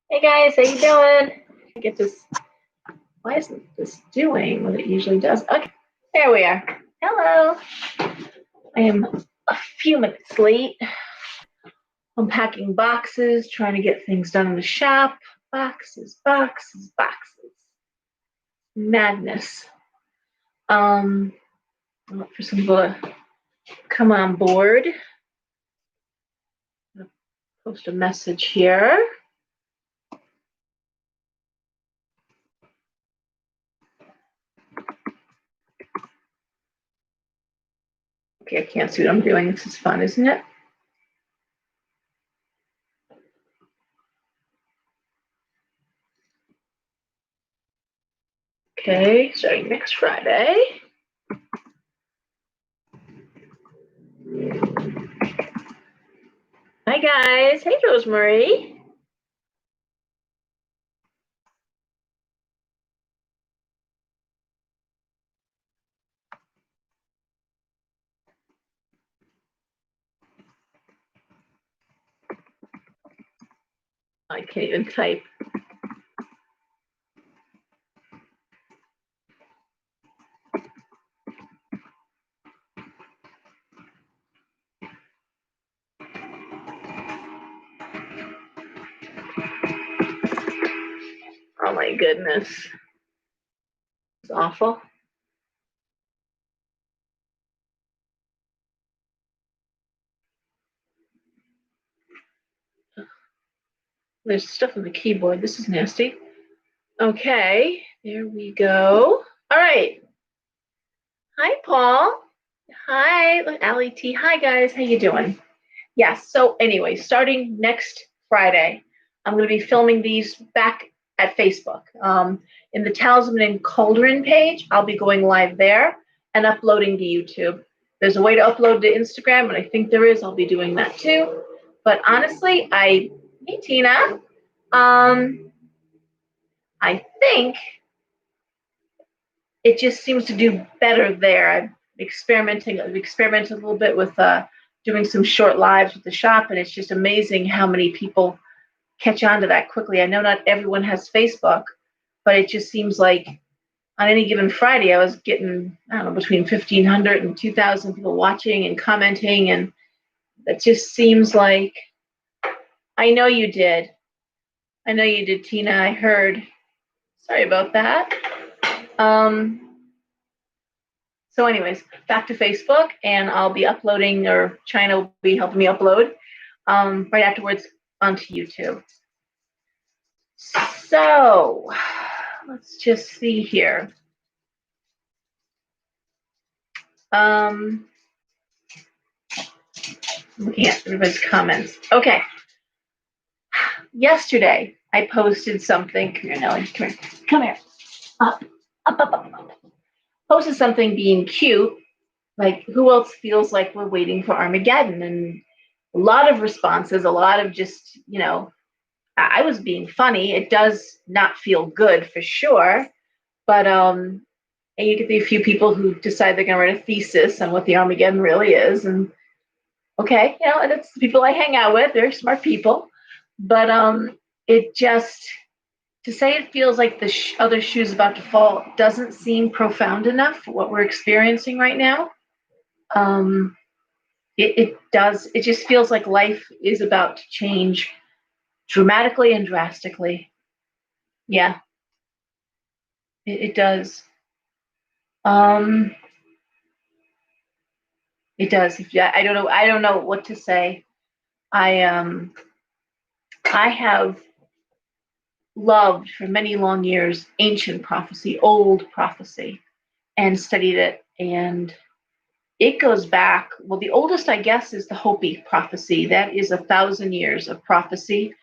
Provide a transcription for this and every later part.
Hey guys, how you doing? Get this. Why isn't this doing what it usually does? Okay, there we are. Hello. I am a few minutes late. Unpacking boxes, trying to get things done in the shop. Boxes, boxes, boxes. Madness. I'll look for some people to come on board. I'll post a message here. Okay, I can't see what I'm doing. This is fun, isn't it? Okay, starting next Friday. Hi guys. Hey Rosemary. I can't even type. Oh my goodness. It's awful. There's stuff on the keyboard. This is nasty. Okay, there we go. All right. Hi, Paul. Hi, Allie T. Hi, guys. How you doing? Yes. So anyway, starting next Friday, I'm going to be filming these back at Facebook. In the Talisman and Cauldron page, I'll be going live there and uploading to YouTube. There's a way to upload to Instagram, and I think there is. I'll be doing that too. But honestly, hey Tina, I think it just seems to do better there. I've experimented a little bit with doing some short lives with the shop, and it's just amazing how many people catch on to that quickly. I know not everyone has Facebook, but it just seems like on any given Friday, I was getting, I don't know, between 1,500 and 2,000 people watching and commenting, and it just seems like, I know you did. I know you did, Tina. I heard. Sorry about that. So anyways, back to Facebook, and I'll be uploading, or China will be helping me upload right afterwards onto YouTube. So let's just see here. Looking at everybody's comments. Okay. Yesterday, I posted something. Come here, Nellie. Come here. Come here. Up, up, up, up, up. Posted something being cute. Like, who else feels like we're waiting for Armageddon? And a lot of responses, a lot of just, I was being funny. It does not feel good for sure. But and you get the few people who decide they're going to write a thesis on what the Armageddon really is. And okay, and it's the people I hang out with. They're smart people. But it just, to say it feels like the other shoe's about to fall doesn't seem profound enough for what we're experiencing right now. It does. It just feels like life is about to change dramatically and drastically. Yeah, it does. It does. I don't know. I don't know what to say. I have loved for many long years ancient prophecy, old prophecy, and studied it. And it goes back. Well, the oldest, I guess, is the Hopi prophecy. That is 1,000 years of prophecy,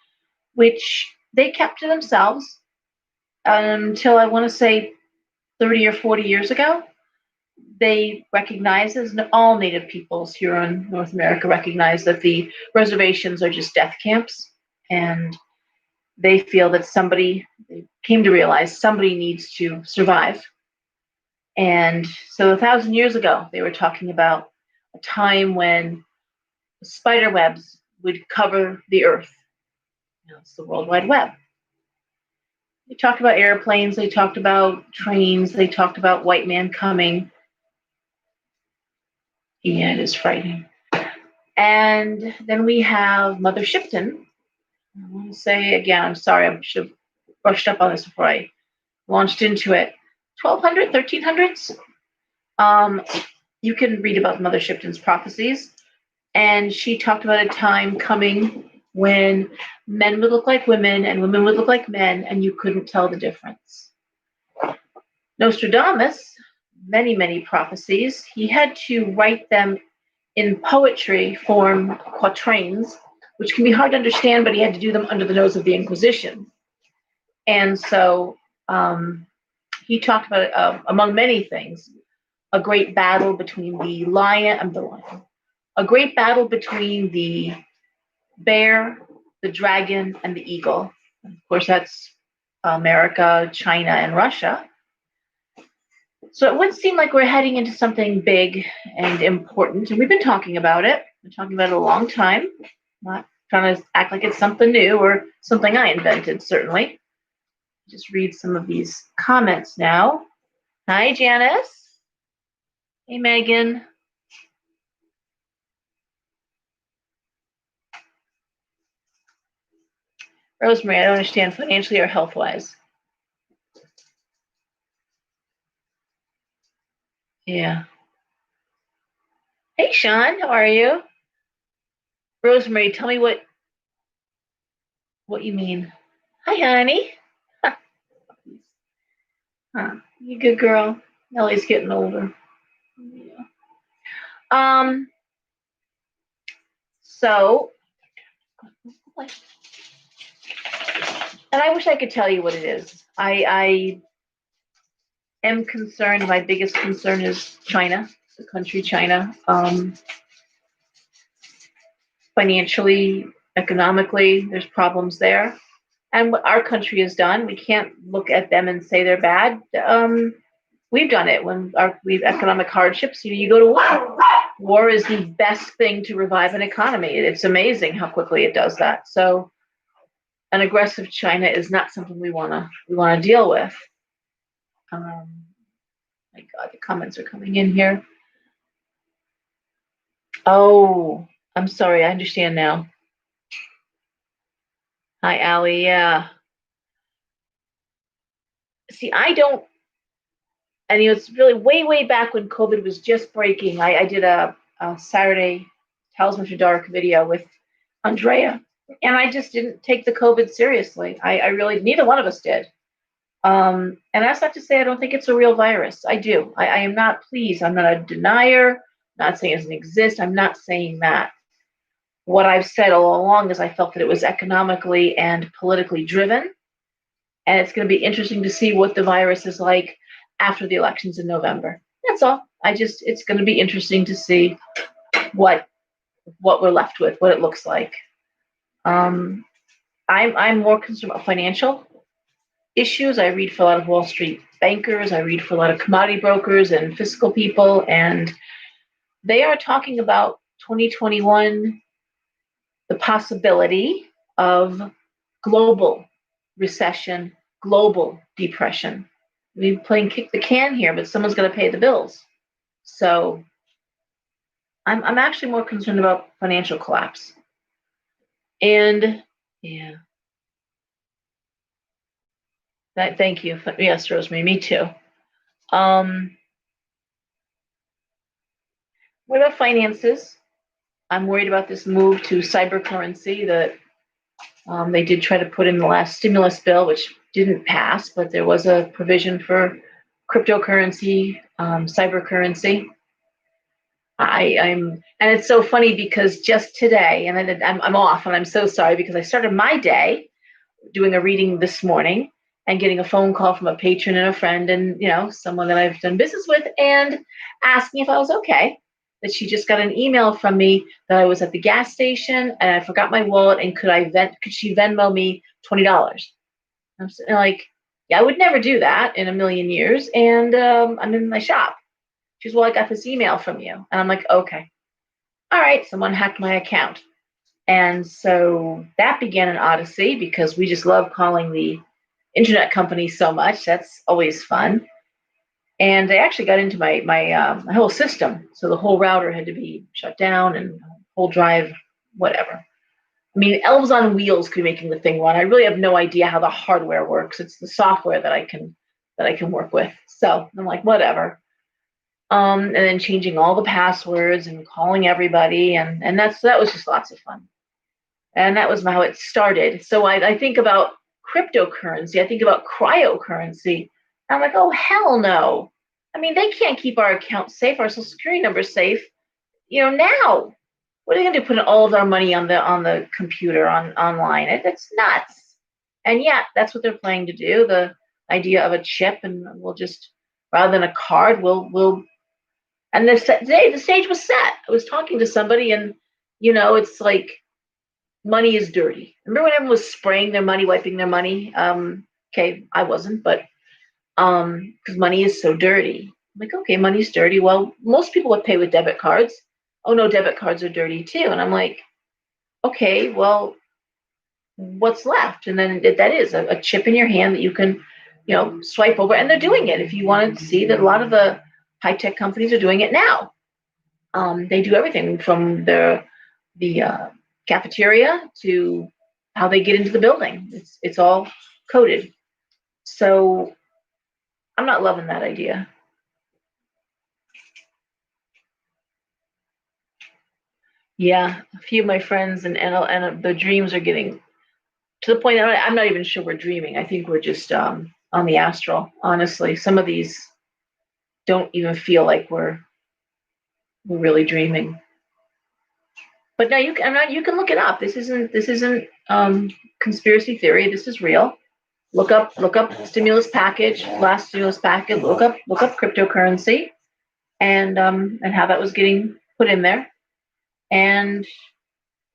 which they kept to themselves until, I want to say, 30 or 40 years ago. They recognize, as all Native peoples here in North America recognize, that the reservations are just death camps, and they feel that they came to realize somebody needs to survive. And so 1,000 years ago, they were talking about a time when spider webs would cover the earth. It's the World Wide Web. They talked about airplanes, they talked about trains, they talked about white man coming. Yeah, it is frightening. And then we have Mother Shipton. I want to say again, I'm sorry, I should have brushed up on this before I launched into it. 1200, 1300s. You can read about Mother Shipton's prophecies. And she talked about a time coming when men would look like women and women would look like men, and you couldn't tell the difference. Nostradamus, many, many prophecies, he had to write them in poetry form, quatrains, which can be hard to understand, but he had to do them under the nose of the Inquisition. And so he talked about, among many things, a great battle between a great battle between the bear, the dragon, and the eagle. Of course, that's America, China, and Russia. So it would seem like we're heading into something big and important, and we've been talking about it. We've been talking about it a long time. Not trying to act like it's something new or something I invented, certainly. Just read some of these comments now. Hi, Janice. Hey, Megan. Rosemary, I don't understand, financially or health-wise. Yeah. Hey, Sean, how are you? Rosemary, tell me what you mean. Hi, honey. Huh, you good girl. Ellie's getting older. Yeah. So, and I wish I could tell you what it is. I am concerned. My biggest concern is China, the country China. Financially, economically, there's problems there. And what our country has done, we can't look at them and say they're bad. We've done it when we've economic hardships. You go to war. War is the best thing to revive an economy. It's amazing how quickly it does that. So, an aggressive China is not something we wanna deal with. My God, the comments are coming in here. Oh, I'm sorry. I understand now. Hi, Allie. Yeah. See, I don't, and it's really way, way back when COVID was just breaking. I did a Saturday Talisman for Dark video with Andrea, and I just didn't take the COVID seriously. I really, neither one of us did. And that's not to say I don't think it's a real virus. I do. I am not pleased. I'm not a denier. Not saying it doesn't exist. I'm not saying that. What I've said all along is I felt that it was economically and politically driven. And it's going to be interesting to see what the virus is like after the elections in November. That's all. It's going to be interesting to see what we're left with, what it looks like. I'm more concerned about financial issues. I read for a lot of Wall Street bankers. I read for a lot of commodity brokers and fiscal people, and they are talking about 2021, the possibility of global recession, global depression. We're playing kick the can here, but someone's going to pay the bills. So I'm actually more concerned about financial collapse. And yeah, thank you. Yes, Rosemary, me too. What about finances? I'm worried about this move to cyber currency that they did try to put in the last stimulus bill, which didn't pass, but there was a provision for cryptocurrency, cyber currency. And it's so funny because just today, and then I'm off, and I'm so sorry because I started my day doing a reading this morning and getting a phone call from a patron and a friend and someone that I've done business with and asking if I was okay. That she just got an email from me that I was at the gas station and I forgot my wallet and could she Venmo me $20? I'm like, yeah, I would never do that in a million years, and I'm in my shop. She's, well, I got this email from you, and I'm like, okay. all right, someone hacked my account. And so that began an odyssey because we just love calling the internet company so much. That's always fun. And they actually got into my whole system. So the whole router had to be shut down and whole drive, whatever. I mean, elves on wheels could be making the thing run. I really have no idea how the hardware works. It's the software that I can work with. So I'm like, whatever. And then changing all the passwords and calling everybody, and that was just lots of fun. And that was how it started. So I think about cryptocurrency. I think about cryocurrency. I'm like, oh hell no. I mean, they can't keep our accounts safe, our social security number safe. Now what are they going to do? Put all of our money on the computer online? It's nuts. And yet that's what they're planning to do. The idea of a chip, and we'll just rather than a card, we'll and the stage was set. I was talking to somebody, and it's like money is dirty. Remember when everyone was spraying their money, wiping their money? Okay, I wasn't, but because money is so dirty. I'm like, okay, money's dirty. Well, most people would pay with debit cards. Oh no, debit cards are dirty too. And I'm like, okay, well, what's left? And then that is a chip in your hand that you can, swipe over. And they're doing it. If you wanted to see that, a lot of the high tech companies are doing it now. They do everything from the cafeteria to how they get into the building. It's all coded. So I'm not loving that idea. Yeah, a few of my friends and the dreams are getting to the point that I'm not even sure we're dreaming. I think we're just on the astral. Honestly, some of these don't even feel like we're really dreaming. But now you can look it up. This isn't conspiracy theory. This is real. Look up stimulus package, last stimulus package. Look up cryptocurrency, and how that was getting put in there, and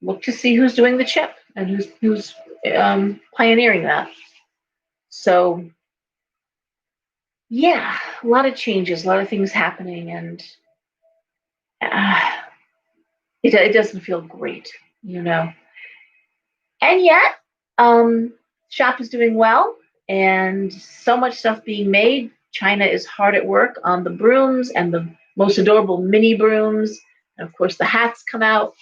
look to see who's doing the chip and who's pioneering that. So yeah, a lot of changes, a lot of things happening, and uh, it doesn't feel great, you know. And yet, shop is doing well, and so much stuff being made. China is hard at work on the brooms and the most adorable mini brooms, and of course the hats come out.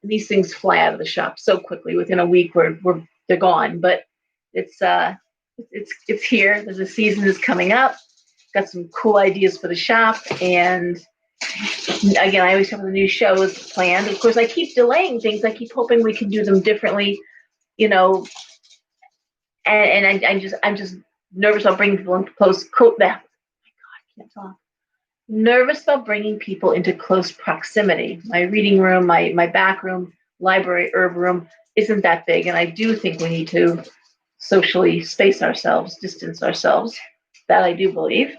And these things fly out of the shop so quickly. Within a week, they're gone. But it's here. The season is coming up. Got some cool ideas for the shop, and again, I always have the new shows planned. Of course, I keep delaying things. I keep hoping we can do them differently, you know. And I'm just nervous about bringing people into close. I can't talk. Nervous about bringing people into close proximity. My reading room, my back room, library, herb room isn't that big, and I do think we need to socially space ourselves, distance ourselves. That I do believe.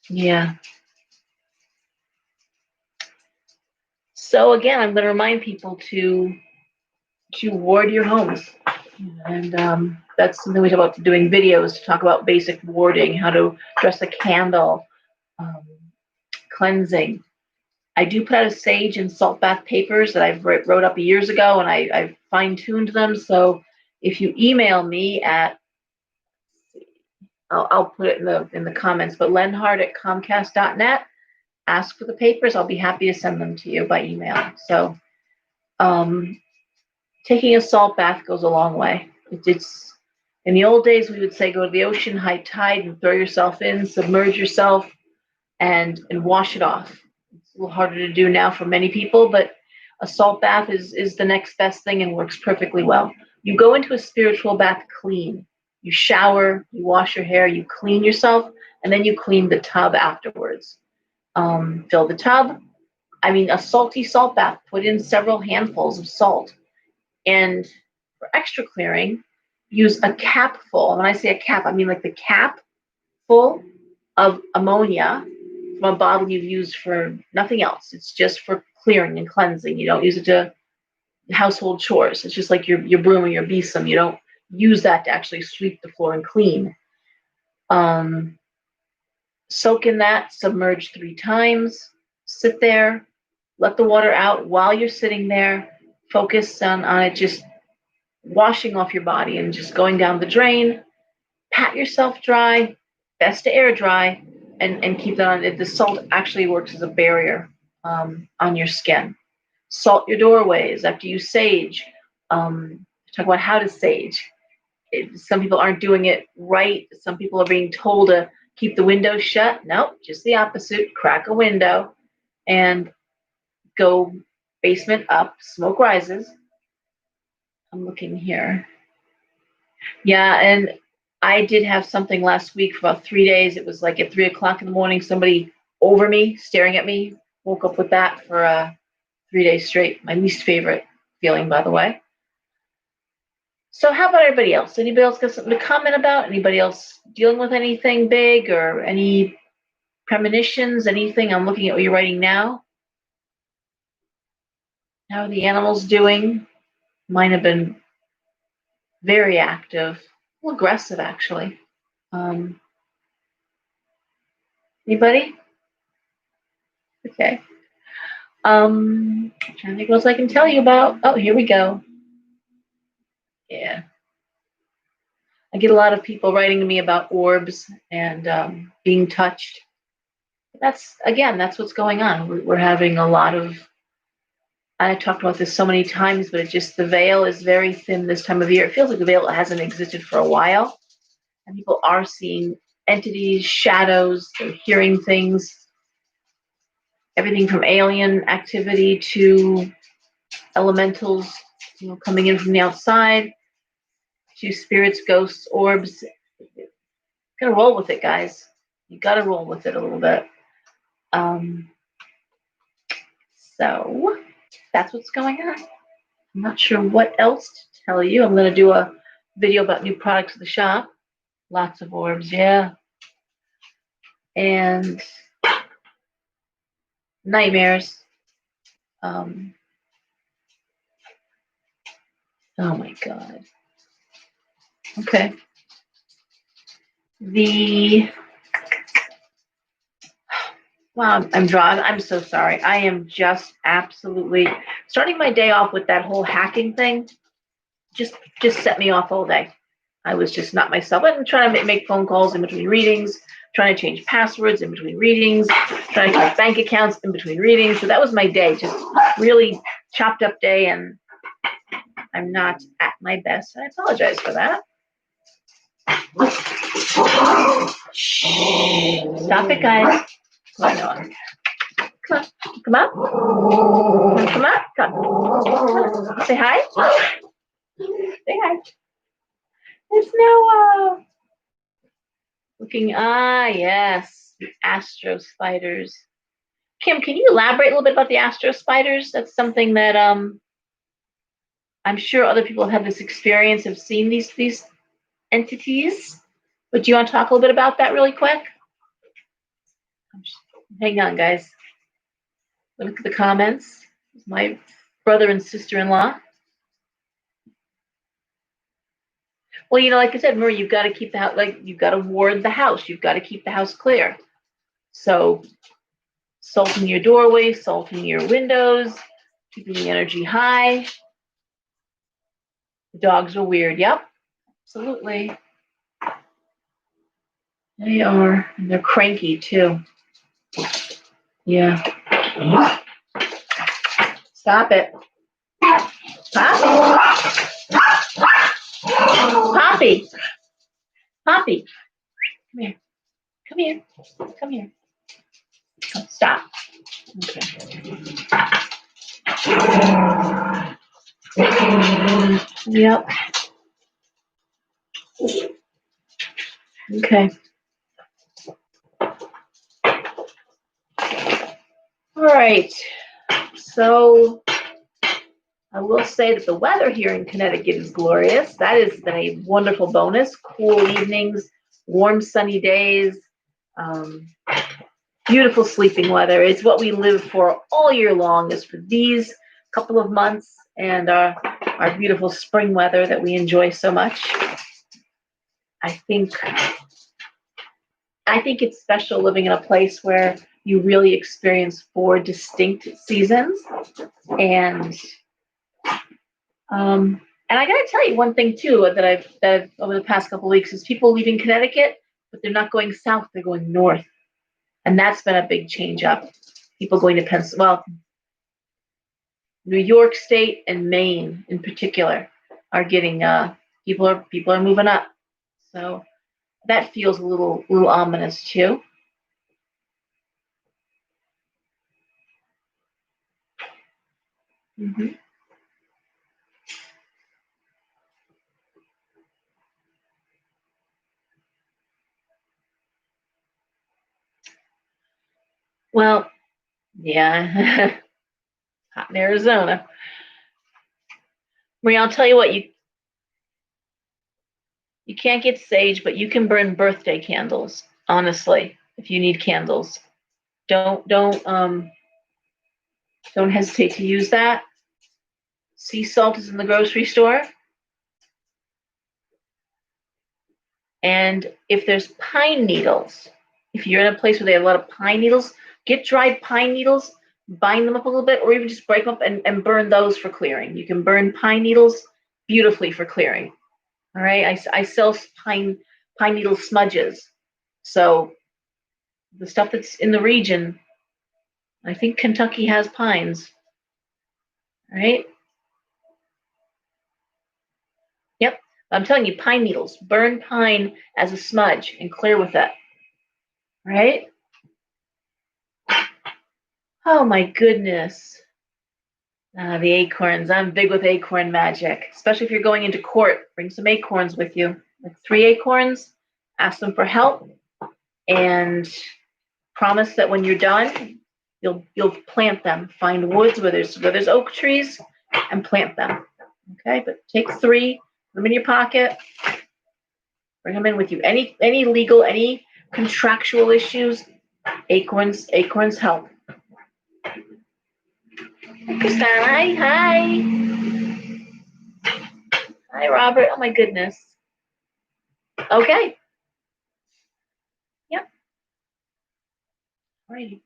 Yeah. So again, I'm going to remind people to ward your homes, and that's something we talk about doing videos to talk about basic warding, how to dress a candle, um, cleansing. I do put out a sage and salt bath papers that I've wrote up years ago, and I've fine tuned them. So if you email me at, I'll put it in the comments, but lenhart@comcast.net, ask for the papers. I'll be happy to send them to you by email. So um, taking a salt bath goes a long way. It's in the old days we would say go to the ocean, high tide, and throw yourself in, submerge yourself, and wash it off. It's a little harder to do now for many people, but a salt bath is the next best thing and works perfectly well. You go into a spiritual bath clean. You shower, you wash your hair, you clean yourself, and then you clean the tub afterwards. Fill the tub. I mean, a salty salt bath. Put in several handfuls of salt. And for extra clearing, use a cap full. When I say a cap, I mean like the cap full of ammonia from a bottle you've used for nothing else. It's just for clearing and cleansing. You don't use it to household chores. It's just like your broom or your besom. You don't use that to actually sweep the floor and clean. Um, Soak in that, submerge 3 times, sit there, let the water out while you're sitting there. Focus on it just washing off your body and just going down the drain. Pat yourself dry, best to air dry, and keep that on. The salt actually works as a barrier on your skin. Salt your doorways after you sage. Talk about how to sage. Some people aren't doing it right. Some people are being told to keep the windows shut. Nope, just the opposite. Crack a window and go basement up. Smoke rises. I'm looking here. Yeah, and I did have something last week for about 3 days. It was like at 3 o'clock in the morning, somebody over me, staring at me. Woke up with that for 3 days straight. My least favorite feeling, by the way. So how about everybody else? Anybody else got something to comment about? Anybody else dealing with anything big or any premonitions, anything? I'm looking at what you're writing now. How are the animals doing? Mine have been very active, a little aggressive actually. Anybody? Okay. I'm trying to think what else I can tell you about. Oh, here we go. Yeah. I get a lot of people writing to me about orbs and being touched. That's what's going on. We're having a lot of. I talked about this so many times, but the veil is very thin this time of year. It feels like the veil hasn't existed for a while, and people are seeing entities, shadows, they're hearing things, everything from alien activity to elementals, coming in from the outside, to spirits, ghosts, orbs. Gotta roll with it, guys. You gotta roll with it a little bit. So that's what's going on. I'm not sure what else to tell you. I'm gonna do a video about new products at the shop. Lots of orbs, yeah. And nightmares. Oh my God. Okay. Wow, I'm drawn. I'm so sorry. I am just absolutely starting my day off with that whole hacking thing. Just set me off all day. I was just not myself. I'm trying to make phone calls in between readings, trying to change passwords in between readings, trying to get bank accounts in between readings. So that was my day, just really chopped up day, and I'm not at my best. I apologize for that. Stop it, guys. Come on. Come up. Come up. Come on. Say hi. Say hi. It's Noah. Looking, yes, the astro spiders. Kim, can you elaborate a little bit about the astro spiders? That's something that I'm sure other people have had this experience of seeing these entities. But do you want to talk a little bit about that really quick? Hang on, guys. Look at the comments. My brother and sister-in-law. Well, like I said, Marie, you've got to keep the house, you've got to ward the house. You've got to keep the house clear. So, salting your doorway, salting your windows, keeping the energy high. The dogs are weird. Yep, absolutely. They are, and they're cranky too. Yeah. Stop it. Poppy. Poppy. Come here. Come here. Come here. Oh, stop. Okay. Yep. Okay. All right. So I will say that the weather here in Connecticut is glorious. That has been a wonderful bonus. Cool evenings, warm, sunny days, beautiful sleeping weather. It's what we live for all year long, is for these couple of months and our beautiful spring weather that we enjoy so much. I think it's special living in a place where you really experience 4 distinct seasons. And and I gotta tell you one thing too that I've over the past couple of weeks is people leaving Connecticut, but they're not going south; they're going north, and that's been a big change up. People going to New York State and Maine in particular are getting people are moving up. So that feels a little ominous too. Hmm. Well, yeah, hot in Arizona. Marie, I'll tell you what, you can't get sage, but you can burn birthday candles. Honestly, if you need candles, don't don't hesitate to use that. Sea salt is in the grocery store, and if there's pine needles, if you're in a place where they have a lot of pine needles, get dried pine needles, bind them up a little bit, or even just break them up and burn those for clearing. You can burn pine needles beautifully for clearing. All right, I sell pine needle smudges. So the stuff that's in the region, I think Kentucky has pines. Right? Yep. I'm telling you, pine needles. Burn pine as a smudge and clear with it. Right? Oh my goodness. The acorns. I'm big with acorn magic, especially if you're going into court. Bring some acorns with you, like 3 acorns. Ask them for help, and promise that when you're done, you'll plant them. Find woods where there's oak trees, and plant them. Okay, but take 3, put them in your pocket, bring them in with you. Any legal, any contractual issues, acorns help. Christina, hi, Robert. Oh my goodness. Okay. Yep. Alrighty.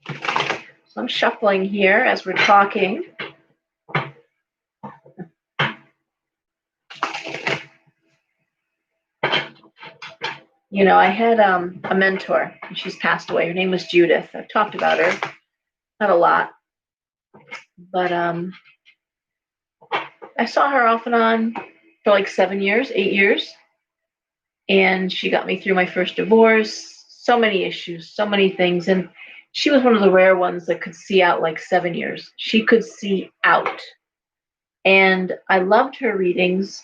So I'm shuffling here as we're talking. I had a mentor, and she's passed away. Her name was Judith. I've talked about her, not a lot, but I saw her off and on for like 7 years, 8 years, and she got me through my first divorce. So many issues, so many things, and she was one of the rare ones that could see out like 7 years. She could see out, and I loved her readings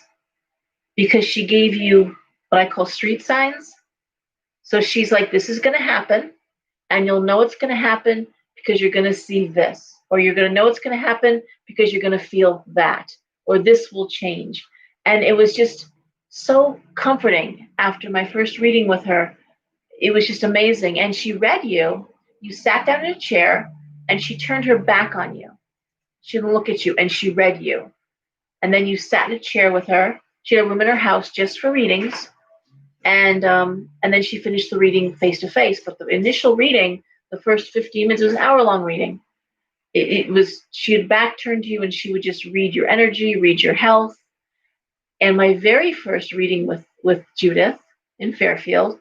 because she gave you what I call street signs. So she's like, this is going to happen, and you'll know it's going to happen because you're going to see this, or you're going to know it's going to happen because you're going to feel that, or this will change. And it was just so comforting after my first reading with her. It was just amazing. And she read you. You sat down in a chair, and she turned her back on you. She didn't look at you, and she read you. And then you sat in a chair with her. She had a room in her house just for readings, and then she finished the reading face to face. But the initial reading, the first 15 minutes, was an hour-long reading. It was, she had back turned to you, and she would just read your energy, read your health. And my very first reading with Judith in Fairfield,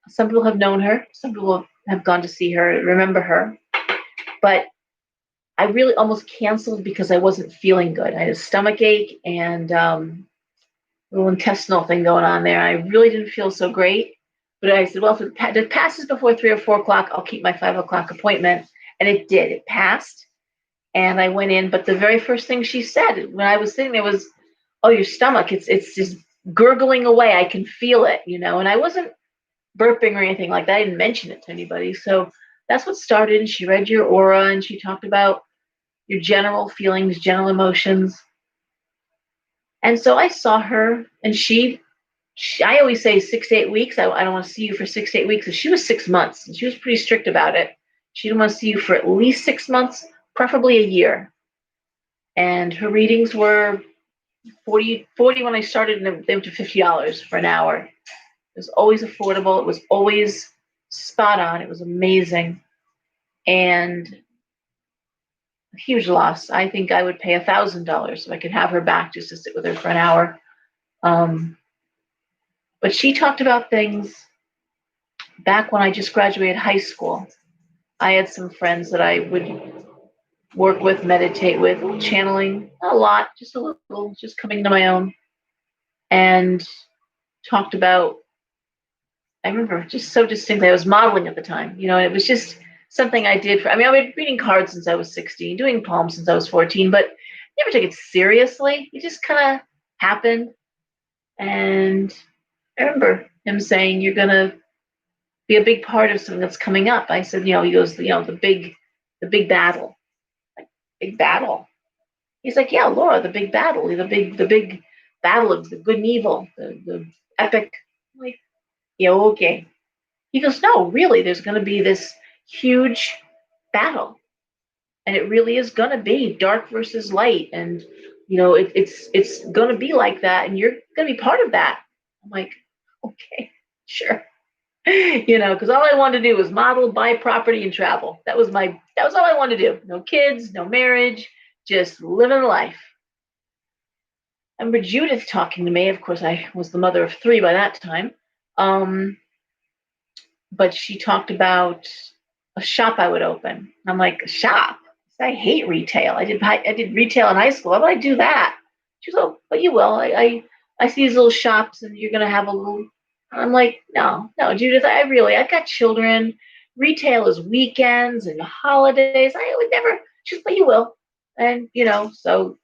some people have known her, some people have gone to see her, remember her, but I really almost canceled because I wasn't feeling good. I had a stomach ache and little intestinal thing going on there. I really didn't feel so great. But I said, well, if it passes before 3 or 4 o'clock, I'll keep my 5 o'clock appointment. And it did. It passed. And I went in. But the very first thing she said when I was sitting there was, oh, your stomach, it's just gurgling away. I can feel it, And I wasn't burping or anything like that. I didn't mention it to anybody. So that's what started. And she read your aura, and she talked about your general feelings, general emotions. And so I saw her, and I always say 6 to 8 weeks. I don't want to see you for 6 to 8 weeks. And she was 6 months, and she was pretty strict about it. She didn't want to see you for at least 6 months, preferably a year. And her readings were 40 when I started, and they went to $50 for an hour. It was always affordable. It was always spot on. It was amazing. And a huge loss. I think I would pay $1,000 if I could have her back just to sit with her for an hour. Um, but she talked about things back when I just graduated high school. I had some friends that I would work with, meditate with, channeling a lot, just a little, just coming to my own, and talked about. I remember just so distinctly. I was modeling at the time, and it was just something I did. I mean, I've been reading cards since I was 16, doing palms since I was 14, but never took it seriously. It just kind of happened. And I remember him saying, "You're gonna be a big part of something that's coming up." I said, he goes, the big battle, like big battle. He's like, "Yeah, Laura, the big battle, the big battle of the good and evil, the epic." I'm like, yeah, okay. He goes, "No, really, there's going to be this huge battle, and it really is going to be dark versus light, and it's going to be like that, and you're going to be part of that." I'm like, okay, sure. Because all I wanted to do was model, buy property, and travel. That was all I wanted to do. No kids, no marriage, just living life. I remember Judith talking to me. Of course, I was the mother of three by that time. Um, but she talked about a shop I would open. I'm like, a shop? I hate retail. I did retail in high school. Why would I do that? She goes, "Oh, but you will. I see these little shops, and you're gonna have a little." I'm like, no, no, Judith. I've got children. Retail is weekends and holidays. I would never. She goes, "But you will." And so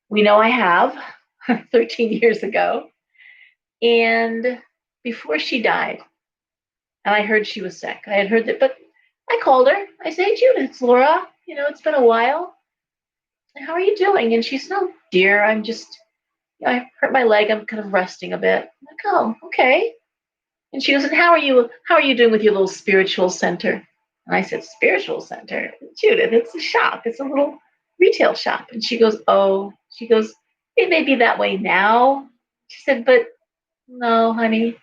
we know I have 13 years ago. And before she died, and I heard she was sick. I had heard that, but I called her. I said, "Hey, Judith, it's Laura. It's been a while. How are you doing?" And she said, "Oh, dear, I'm just, I hurt my leg. I'm kind of resting a bit." I'm like, "Oh, okay." And she goes, "And how are you? How are you doing with your little spiritual center?" And I said, "Spiritual center, Judith? It's a shop. It's a little retail shop." And she goes, "Oh," she goes, "It may be that way now." She said, "But no, honey,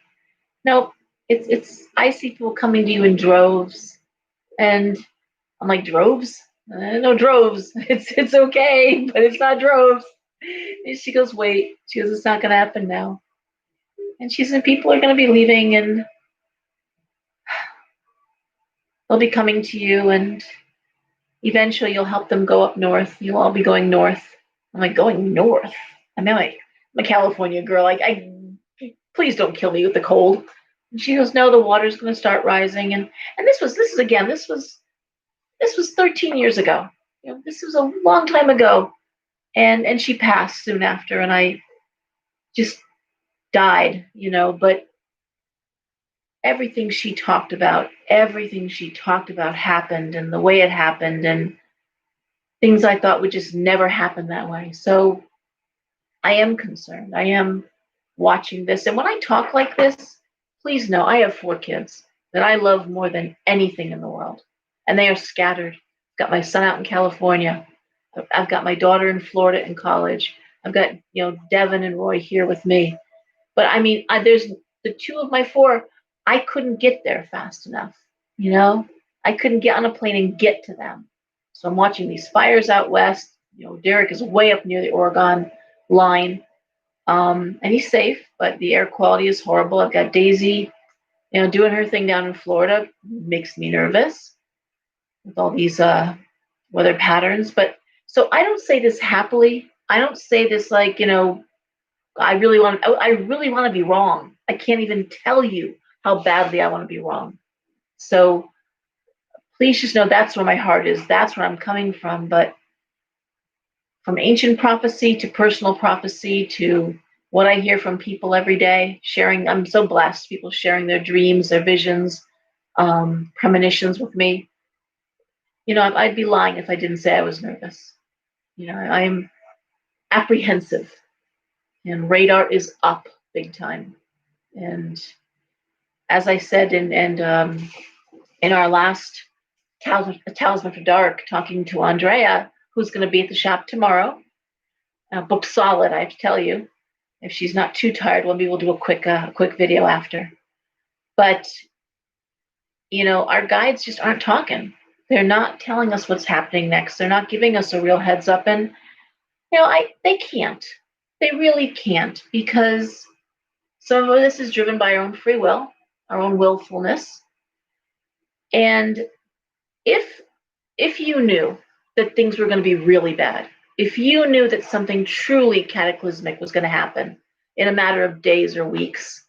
nope. It's I see people coming to you in droves." And I'm like, "Droves? No droves. It's okay, but it's not droves." And she goes, "Wait." She goes, "It's not going to happen now." And she said, "People are going to be leaving, and they'll be coming to you, and eventually you'll help them go up north. You'll all be going north." I'm like, "Going north?" I mean, I'm a California girl. I please don't kill me with the cold. And she goes, "No, the water's going to start rising." And this was 13 years ago. This was a long time ago. And she passed soon after, and I just died. But everything she talked about happened, and the way it happened, and things I thought would just never happen that way. So I am concerned. I am watching this. And when I talk like this, please know I have 4 kids that I love more than anything in the world. And they are scattered. I've got my son out in California. I've got my daughter in Florida in college. I've got, Devin and Roy here with me. But I mean, there's the 2 of my 4, I couldn't get there fast enough. You know, I couldn't get on a plane and get to them. So I'm watching these fires out west. Derek is way up near the Oregon line, and he's safe, but the air quality is horrible. I've got Daisy, doing her thing down in Florida. Makes me nervous with all these weather patterns. But so I don't say this happily. I don't say this like, I really want to be wrong. I can't even tell you how badly I want to be wrong. So please just know that's where my heart is. That's where I'm coming from. But from ancient prophecy to personal prophecy to what I hear from people every day, sharing, I'm so blessed, people sharing their dreams, their visions, premonitions with me. I'd be lying if I didn't say I was nervous. I'm apprehensive, and radar is up big time. And as I said in our last Talisman for Dark, talking to Andrea, who's going to be at the shop tomorrow, booked solid, I have to tell you. If she's not too tired, maybe we'll do a quick video after. But our guides just aren't talking. They're not telling us what's happening next. They're not giving us a real heads up. And they can't. They really can't, because some of this is driven by our own free will, our own willfulness. And if if you knew that things were going to be really bad, if you knew that something truly cataclysmic was going to happen in a matter of days or weeks,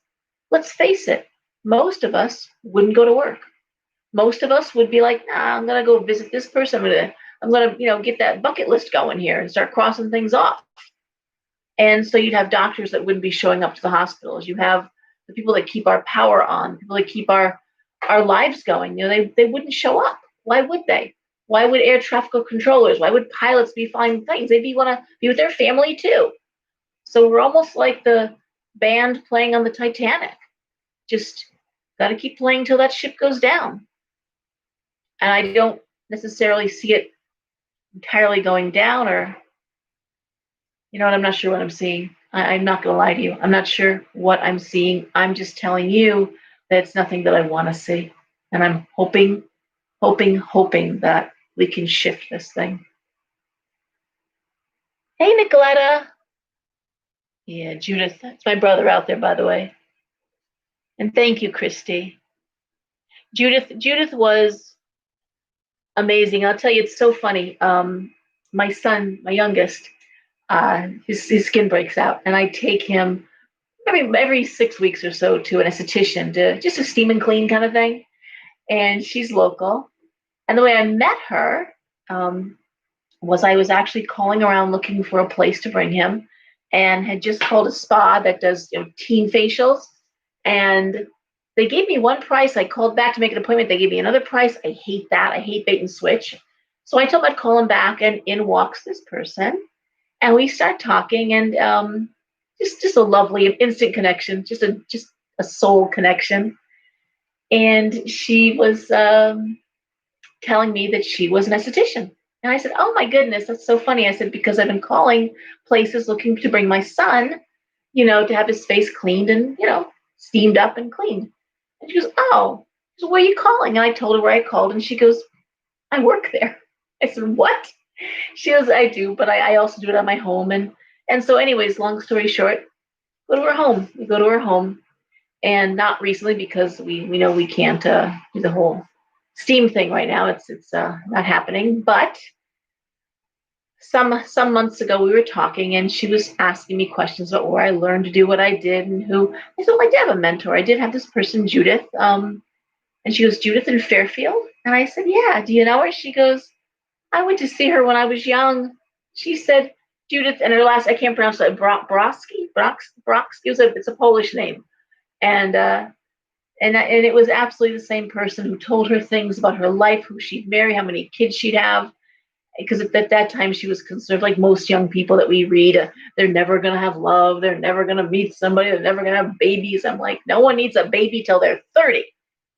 let's face it, most of us wouldn't go to work. Most of us would be like, nah, I'm going to go visit this person. I'm going to get that bucket list going here and start crossing things off. And so you'd have doctors that wouldn't be showing up to the hospitals. You have the people that keep our power on, people that keep our lives going. They wouldn't show up. Why would they? Why would air traffic controllers? Why would pilots be flying planes? They'd want to be with their family too. So we're almost like the band playing on the Titanic. Just got to keep playing till that ship goes down. And I don't necessarily see it entirely going down, or I'm not sure what I'm seeing. I'm not going to lie to you. I'm not sure what I'm seeing. I'm just telling you that it's nothing that I want to see. And I'm hoping, hoping that we can shift this thing. Hey, Nicoletta. Yeah, Judith. That's my brother out there, by the way. And thank you, Christy. Judith was amazing. I'll tell you, it's so funny. My son, my youngest, his skin breaks out, and I take him every 6 weeks or so to an esthetician, to just a steam and clean kind of thing. And she's local. And the way I met her was I was actually calling around looking for a place to bring him, and had just called a spa that does teen facials. And they gave me one price. I called back to make an appointment. They gave me another price. I hate that. I hate bait and switch. So I told him I'd call him back, and in walks this person. And we start talking, and just a lovely instant connection, just a soul connection. And she was telling me that she was an esthetician. And I said, "Oh my goodness, that's so funny." I said, "Because I've been calling places looking to bring my son, to have his face cleaned and, steamed up and cleaned." And she goes, "Oh." So where are you calling? And I told her where I called, and she goes, "I work there." I said, "What?" She goes, "I do, but I also do it at my home." And so anyways, long story short, go to her home. We go to her home, and not recently, because we know we can't do the whole steam thing right now. It's not happening. But some months ago, we were talking, and she was asking me questions about where I learned to do what I did and who. I said, "Well, I did have a mentor. I did have this person, Judith." And she goes, "Judith in Fairfield?" And I said, "Yeah. Do you know her?" She goes, "I went to see her when I was young." She said, Judith, and her last, I can't pronounce it, Brodsky. It's a Polish name. And it was absolutely the same person who told her things about her life, who she'd marry, how many kids she'd have. Because at that time she was concerned, like most young people that we read, they're never going to have love, they're never going to meet somebody, they're never going to have babies. I'm like, no one needs a baby till they're 30.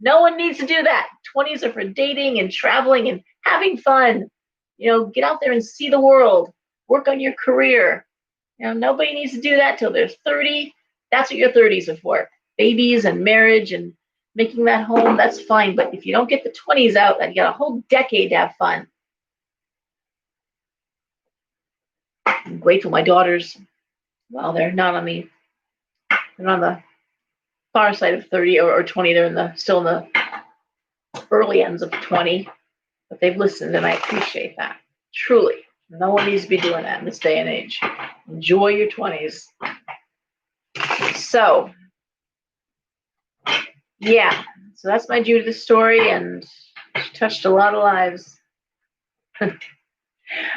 No one needs to do that. 20s are for dating and traveling and having fun. Get out there and see the world. Work on your career. Nobody needs to do that till they're 30. That's what your 30s are for. Babies and marriage and making that home, that's fine. But if you don't get the 20s out, then you got a whole decade to have fun. I'm grateful my daughters, well, they're on the far side of 30 or 20. They're still in the early ends of 20, but they've listened, and I appreciate that. Truly. No one needs to be doing that in this day and age. Enjoy your 20s. So, yeah. So that's my Judith story, and she touched a lot of lives.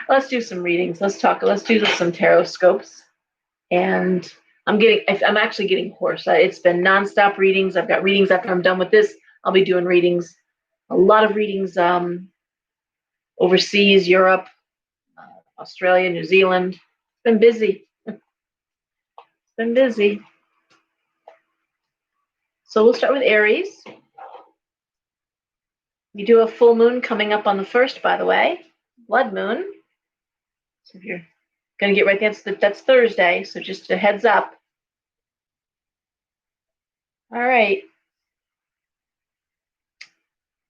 Let's do some readings. Let's do some Tarotscopes. And I'm actually getting hoarse. It's been nonstop readings. I've got readings after I'm done with this. I'll be doing readings, a lot of readings overseas, Europe, Australia, New Zealand. It's been busy. So we'll start with Aries. We do a full moon coming up on the 1st, by the way, blood moon. So if you're going to get right there, that's Thursday, so just a heads up. All right.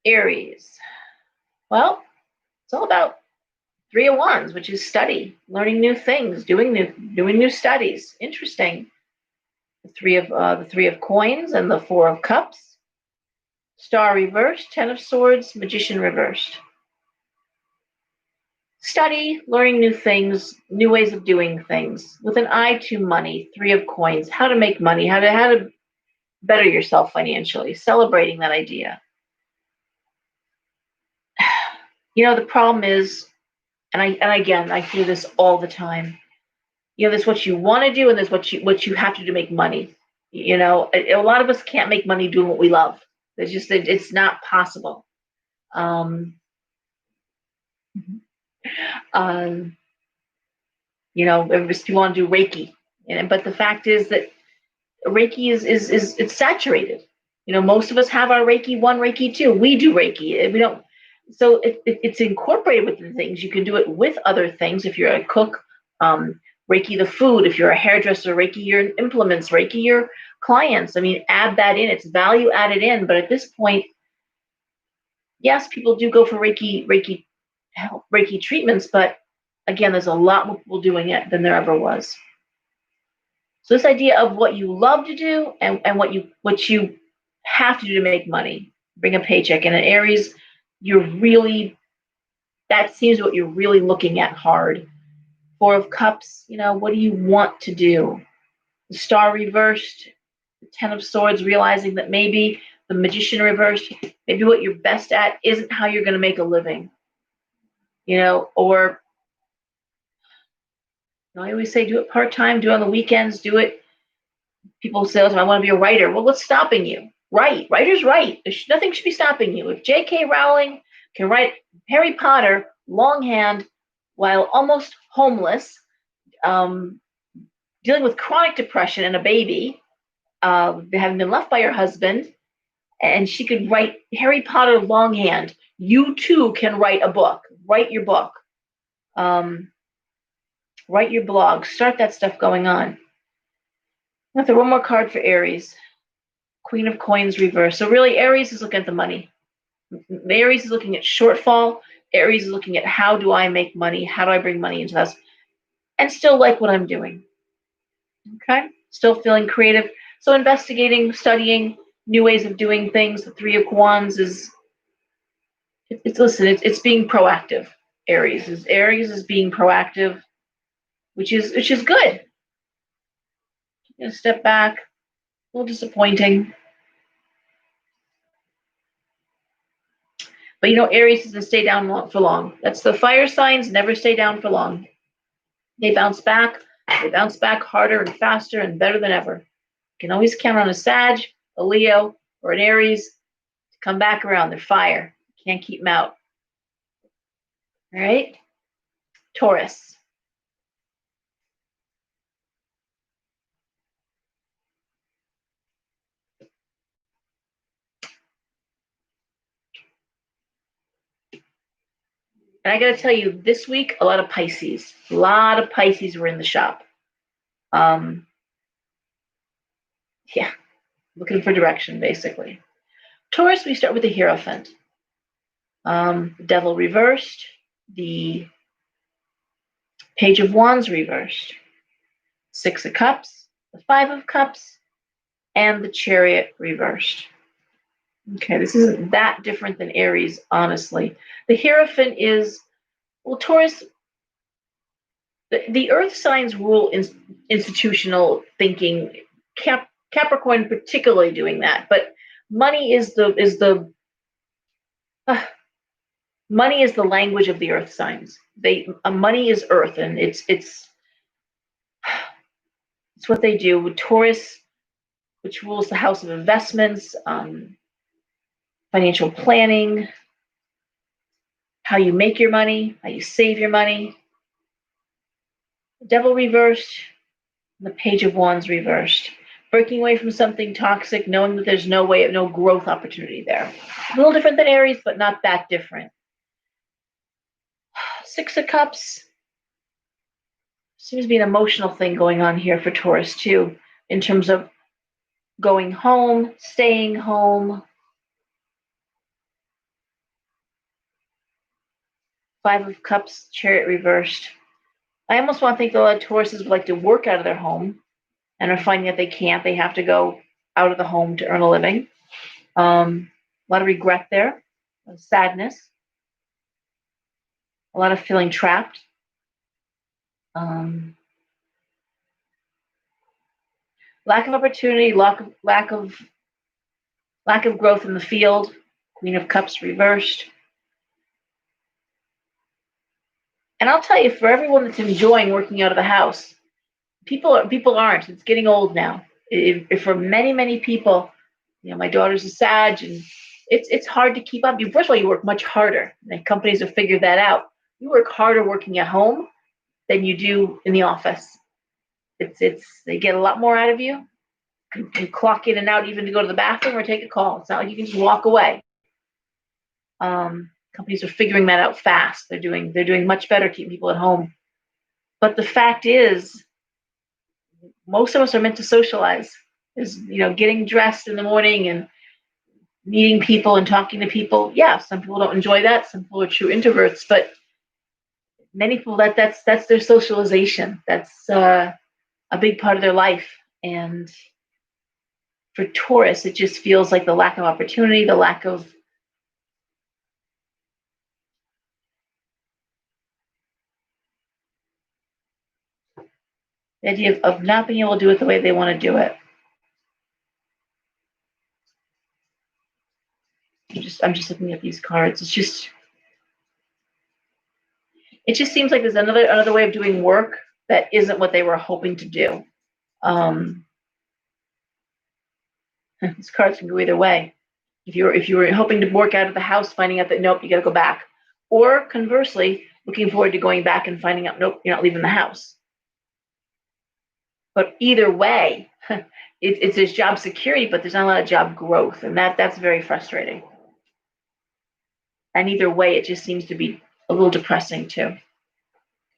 Aries. Well, it's all about Three of Wands, which is study, learning new things, doing new studies. Interesting. The Three of Coins and the Four of Cups. Star reversed, Ten of Swords, Magician reversed. Study, learning new things, new ways of doing things, with an eye to money. Three of Coins, how to make money, how to better yourself financially, celebrating that idea. The problem is, and again, I hear this all the time. There's what you want to do, and there's what you have to do to make money. A lot of us can't make money doing what we love. It's not possible. Um, people want to do Reiki, but the fact is that Reiki is it's saturated. Most of us have our Reiki 1, Reiki 2. We do Reiki. We don't. So it's incorporated with the things. You can do it with other things. If you're a cook, Reiki the food. If you're a hairdresser, Reiki your implements, Reiki your clients. I mean, add that in. It's value added in. But at this point, yes, people do go for Reiki treatments. But again, there's a lot more people doing it than there ever was. So this idea of what you love to do and what you have to do to make money, bring a paycheck. And in Aries, that seems what you're really looking at hard. Four of Cups, what do you want to do? The Star reversed, the Ten of Swords, realizing that maybe the Magician reversed, maybe what you're best at isn't how you're going to make a living. Or I always say do it part-time, do it on the weekends, do it. People say, I want to be a writer. Well, what's stopping you? Writers write. Nothing should be stopping you. If J.K. Rowling can write Harry Potter longhand while almost homeless, dealing with chronic depression and a baby, having been left by her husband, and she could write Harry Potter longhand, you too can write a book. Write your book. Write your blog. Start that stuff going on. I'll throw one more card for Aries. Queen of Coins reverse. So really, Aries is looking at the money. Aries is looking at shortfall. Aries is looking at how do I make money? How do I bring money into this? And still like what I'm doing. Okay? Still feeling creative. So investigating, studying new ways of doing things. The Three of Wands is, it's being proactive. Aries is being proactive, which is good. Step back. A little disappointing. But Aries doesn't stay down for long. That's the fire signs, never stay down for long. They bounce back. They bounce back harder and faster and better than ever. You can always count on a Sag, a Leo, or an Aries to come back around. They're fire. You can't keep them out. All right? Taurus. And I got to tell you, this week, a lot of Pisces. A lot of Pisces were in the shop. Yeah, looking for direction, basically. Taurus, we start with the Hierophant. The Devil reversed. The Page of Wands reversed. Six of Cups. The Five of Cups. And the Chariot reversed. Okay, this isn't that different than Aries, honestly. The Hierophant is, Taurus, the earth signs rule institutional thinking. Capricorn particularly doing that, but money is the money is the language of the earth signs. Money is earth, and it's what they do. With Taurus, which rules the house of investments, financial planning, how you make your money, how you save your money. The Devil reversed, and the Page of Wands reversed. Breaking away from something toxic, knowing that there's no growth opportunity there. A little different than Aries, but not that different. Six of Cups. Seems to be an emotional thing going on here for Taurus too, in terms of going home, staying home. Five of Cups, Chariot reversed. I almost want to think that a lot of Tauruses would like to work out of their home and are finding that they can't. They have to go out of the home to earn a living. A lot of regret there, sadness, a lot of feeling trapped. Lack of opportunity, lack of growth in the field. Queen of Cups reversed. And I'll tell you, for everyone that's enjoying working out of the house, people aren't. It's getting old now. For many people, my daughter's a Sag, and it's hard to keep up. First of all, you work much harder. And companies have figured that out. You work harder working at home than you do in the office. They get a lot more out of you. You can clock in and out even to go to the bathroom or take a call. It's not like you can just walk away. Companies are figuring that out fast. They're doing much better keeping people at home. But the fact is, most of us are meant to socialize. Is getting dressed in the morning and meeting people and talking to people. Yeah, some people don't enjoy that. Some people are true introverts, but many people that's their socialization. That's a big part of their life. And for Taurus, it just feels like the lack of opportunity, the lack of the idea of not being able to do it the way they want to do it. I'm just looking at these cards. It just seems like there's another way of doing work that isn't what they were hoping to do. These cards can go either way. If you were hoping to work out of the house, finding out that nope, you got to go back, or conversely, looking forward to going back and finding out nope, you're not leaving the house. But either way, it's there's job security, but there's not a lot of job growth, and that's very frustrating. And either way, it just seems to be a little depressing too.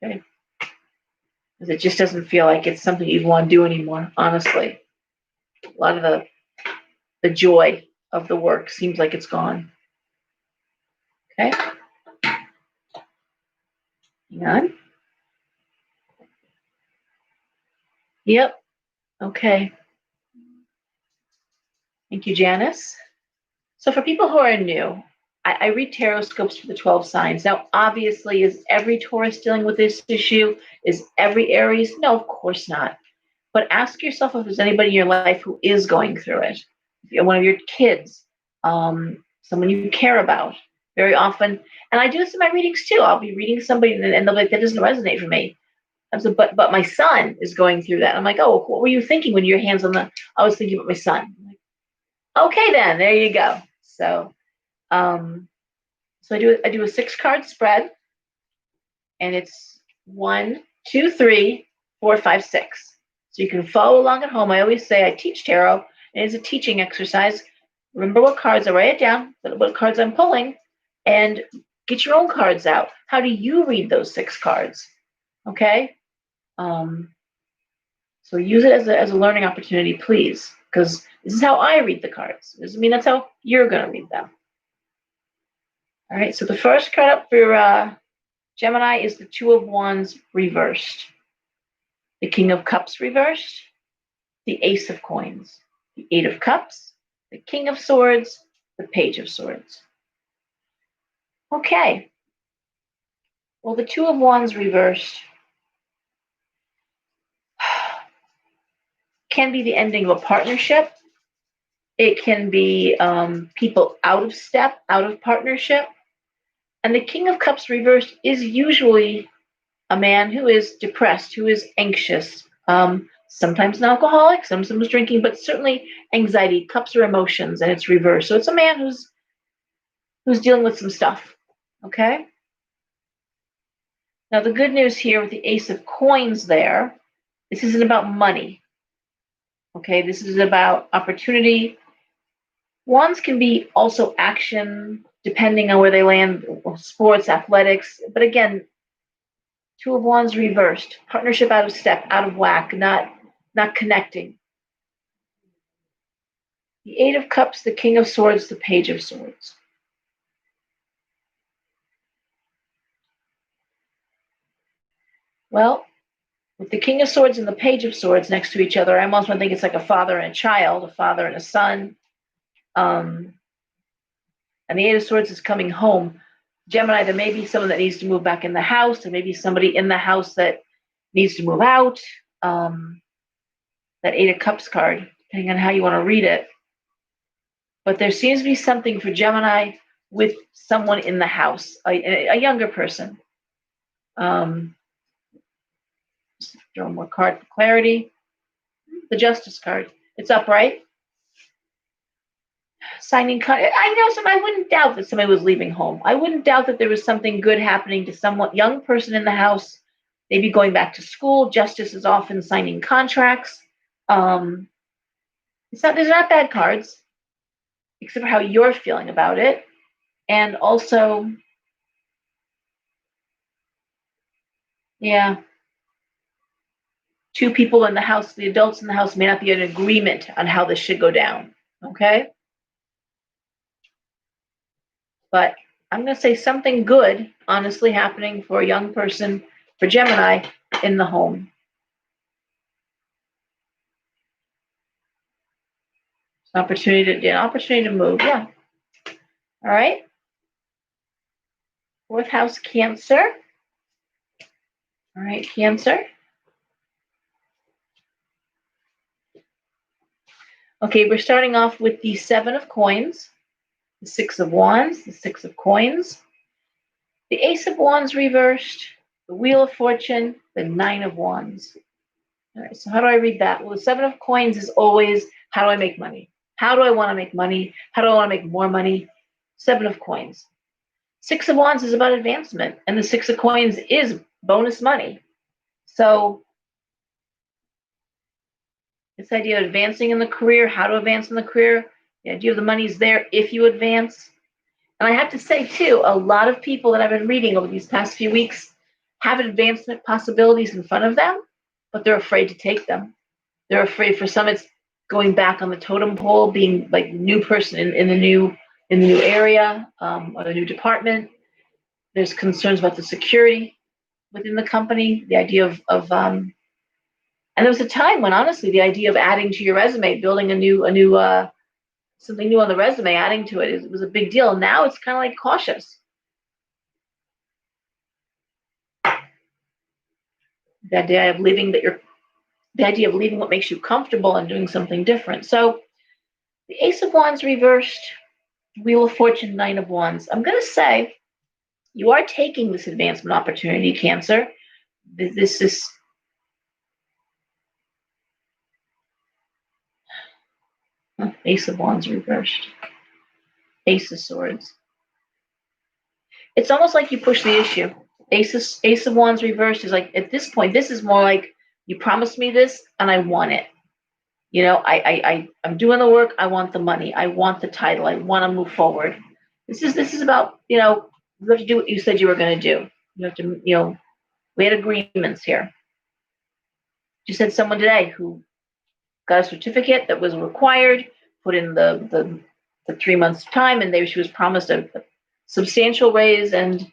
Okay, because it just doesn't feel like it's something you want to do anymore. Honestly, a lot of the joy of the work seems like it's gone. Okay, hang on. Yep. Okay. Thank you, Janice. So for people who are new, I read Tarotscopes for the 12 signs. Now, obviously, is every Taurus dealing with this issue? Is every Aries? No, of course not. But ask yourself if there's anybody in your life who is going through it. If you're one of your kids, someone you care about. Very often, and I do this in my readings too. I'll be reading somebody and they'll be like, that doesn't resonate for me. I said, but my son is going through that. I'm like, oh, what were you thinking when your hands on the? I was thinking about my son. I'm like, okay, then there you go. So, so I do a 6-card spread, and it's 1, 2, 3, 4, 5, 6. So you can follow along at home. I always say I teach tarot, and it's a teaching exercise. Remember what cards, I write it down, what cards I'm pulling, and get your own cards out. How do you read those 6 cards? Okay? So use it as a learning opportunity, please, because this is how I read the cards. Doesn't mean that's how you're going to read them. All right, so the first card up for Gemini is the 2 of Wands reversed, the King of Cups reversed, the Ace of Coins, the 8 of Cups, the King of Swords, the Page of Swords. Okay. Well, the 2 of Wands reversed can be the ending of a partnership. It can be people out of step, out of partnership. And the King of Cups reversed is usually a man who is depressed, who is anxious, sometimes an alcoholic, sometimes drinking, but certainly anxiety. Cups are emotions, and it's reversed. So it's a man who's dealing with some stuff. Okay. Now the good news here with the Ace of Coins there, this isn't about money. Okay, this is about opportunity. Wands can be also action, depending on where they land, sports, athletics. But again, 2 of Wands reversed, partnership out of step, out of whack, not connecting. The 8 of Cups, the King of Swords, the Page of Swords. Well, with the King of Swords and the Page of Swords next to each other, I almost want to think it's like a father and a child, a father and a son. And the Eight of Swords is coming home. Gemini, there may be someone that needs to move back in the house. There may be somebody in the house that needs to move out. That Eight of Cups card, depending on how you want to read it. But there seems to be something for Gemini with someone in the house, a younger person. Just throw one more card for clarity. The Justice card. It's upright. Signing I wouldn't doubt that somebody was leaving home. I wouldn't doubt that there was something good happening to some young person in the house, maybe going back to school. Justice is often signing contracts. There's not bad cards, except for how you're feeling about it. And also, yeah, two people in the house, the adults in the house may not be in agreement on how this should go down. Okay? But I'm going to say something good, honestly, happening for a young person, for Gemini, in the home. An opportunity to move. Yeah. All right. Fourth house, Cancer. All right, Cancer. Okay, we're starting off with the Seven of Coins, the Six of Wands, the Six of Coins, the Ace of Wands reversed, the Wheel of Fortune, the Nine of Wands. All right, so how do I read that? Well, the Seven of Coins is always, how do I make money? How do I want to make money? How do I want to make more money? Seven of Coins. Six of Wands is about advancement, and the Six of Coins is bonus money. So this idea of advancing in the career, how to advance in the career, the idea of the money is there if you advance. And I have to say, too, a lot of people that I've been reading over these past few weeks have advancement possibilities in front of them, but they're afraid to take them. They're afraid. For some, it's going back on the totem pole, being like a new person in the new area, or the new department. There's concerns about the security within the company, the idea of and there was a time when, honestly, the idea of adding to your resume, building a new something new on the resume, adding to it, was a big deal. Now it's kind of like cautious. The idea of leaving what makes you comfortable and doing something different. So the Ace of Wands reversed, Wheel of Fortune, Nine of Wands. I'm going to say you are taking this advancement opportunity, Cancer. This is Ace of Wands reversed, Ace of Swords. It's almost like you push the issue. Ace of Wands reversed is like, at this point, this is more like, you promised me this and I want it. You know, I'm doing the work. I want the money. I want the title. I want to move forward. This is about, you have to do what you said you were going to do. You have to, we had agreements here. Just had someone today who got a certificate that was required, put in the 3 months time, and she was promised a substantial raise, and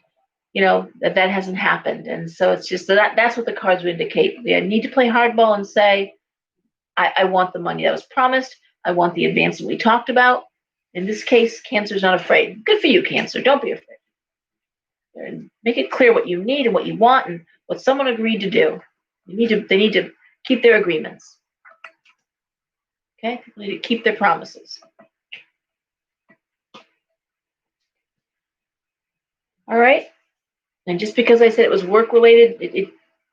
that hasn't happened. And so it's just that's what the cards would indicate. They need to play hardball and say, I want the money that was promised. I want the advancement we talked about. In this case, Cancer's not afraid. Good for you, Cancer. Don't be afraid. And make it clear what you need and what you want and what someone agreed to do. They need to keep their agreements. Okay? People need to keep their promises. All right? And just because I said it was work related,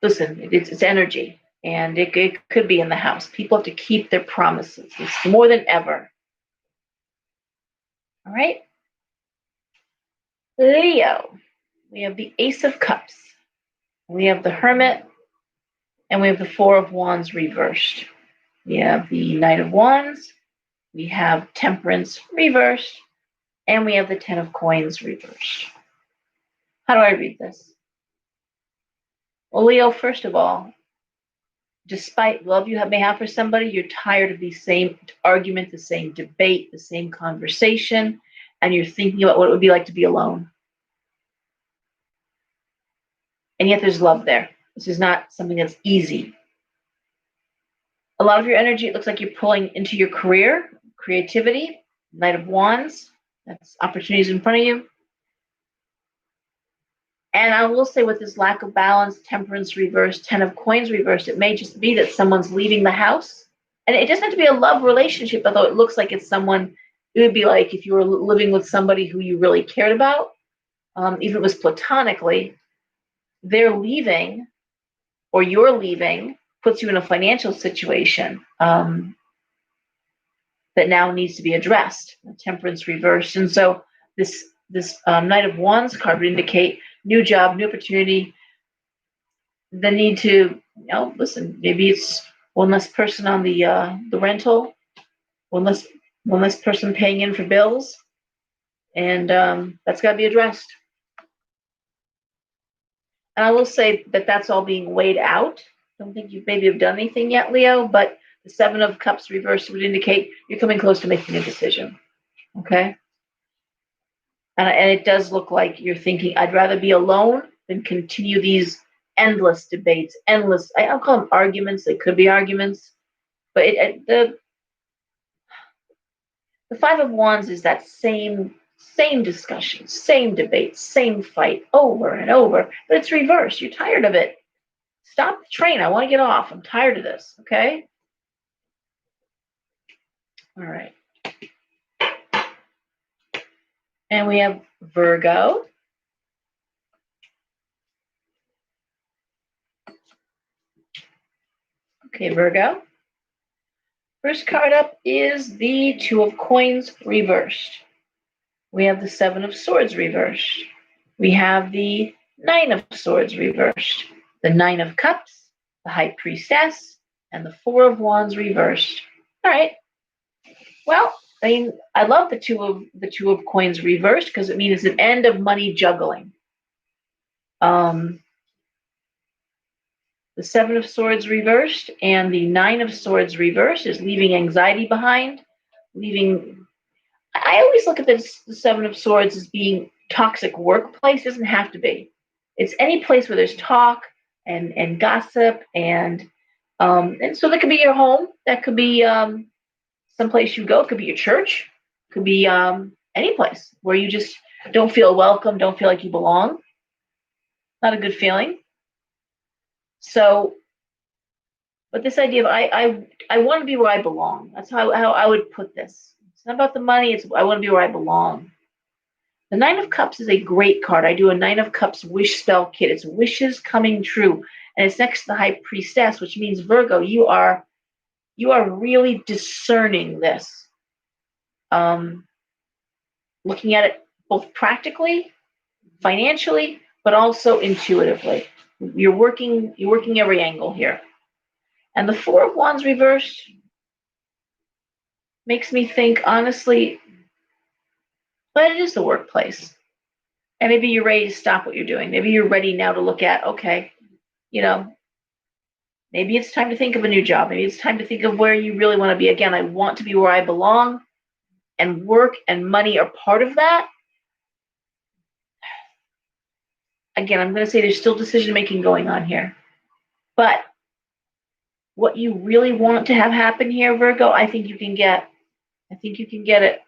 it's energy. And it could be in the house. People have to keep their promises. It's more than ever. All right? Leo. We have the Ace of Cups. We have the Hermit. And we have the Four of Wands reversed. We have the Knight of Wands. We have Temperance reversed. And we have the Ten of Coins reversed. How do I read this? Well, Leo, first of all, despite love you may have for somebody, you're tired of the same argument, the same debate, the same conversation, and you're thinking about what it would be like to be alone. And yet there's love there. This is not something that's easy. A lot of your energy, it looks like you're pulling into your career, creativity, Knight of Wands. That's opportunities in front of you. And I will say with this lack of balance, temperance reversed, 10 of coins reversed, it may just be that someone's leaving the house. And it doesn't have to be a love relationship, although it looks like it's someone, it would be like if you were living with somebody who you really cared about, even if it was platonically, they're leaving or you're leaving puts you in a financial situation that now needs to be addressed. Temperance reversed. And so this Knight of Wands card would indicate new job, new opportunity, the need to, listen, maybe it's one less person on the rental, one less person paying in for bills, and that's got to be addressed. And I will say that that's all being weighed out. I don't think you maybe have done anything yet, Leo, but the Seven of Cups reversed would indicate you're coming close to making a decision. Okay? And it does look like you're thinking, I'd rather be alone than continue these endless debates, endless, I'll call them arguments. They could be arguments. But the Five of Wands is that same discussion, same debate, same fight over and over, but it's reversed. You're tired of it. Stop the train. I want to get off. I'm tired of this. Okay? All right. And we have Virgo. Okay, Virgo. First card up is the Two of Coins reversed. We have the Seven of Swords reversed. We have the Nine of Swords reversed. The Nine of Cups, the High Priestess, and the Four of Wands reversed. All right. Well, I love the Two of Coins reversed because it means an end of money juggling. The Seven of Swords reversed and the Nine of Swords reversed is leaving anxiety behind, I always look at the Seven of Swords as being toxic workplace. It doesn't have to be. It's any place where there's talk and gossip and so that could be your home. That could be someplace you go. It could be your church. It could be any place where you just don't feel welcome, don't feel like you belong. Not a good feeling. So, but this idea of I want to be where I belong. That's how I would put this. It's not about the money. It's I want to be where I belong. The Nine of Cups is a great card. I do a Nine of Cups wish spell kit. It's wishes coming true, and it's next to the High Priestess, which means Virgo. You are really discerning this, looking at it both practically, financially, but also intuitively. You're working every angle here. And the Four of Wands reversed makes me think, honestly, but it is the workplace. And maybe you're ready to stop what you're doing. Maybe you're ready now to look at, okay, maybe it's time to think of a new job. Maybe it's time to think of where you really want to be. Again, I want to be where I belong, and work and money are part of that. Again, I'm going to say there's still decision making going on here. But what you really want to have happen here, Virgo, I think you can get. I think you can get it.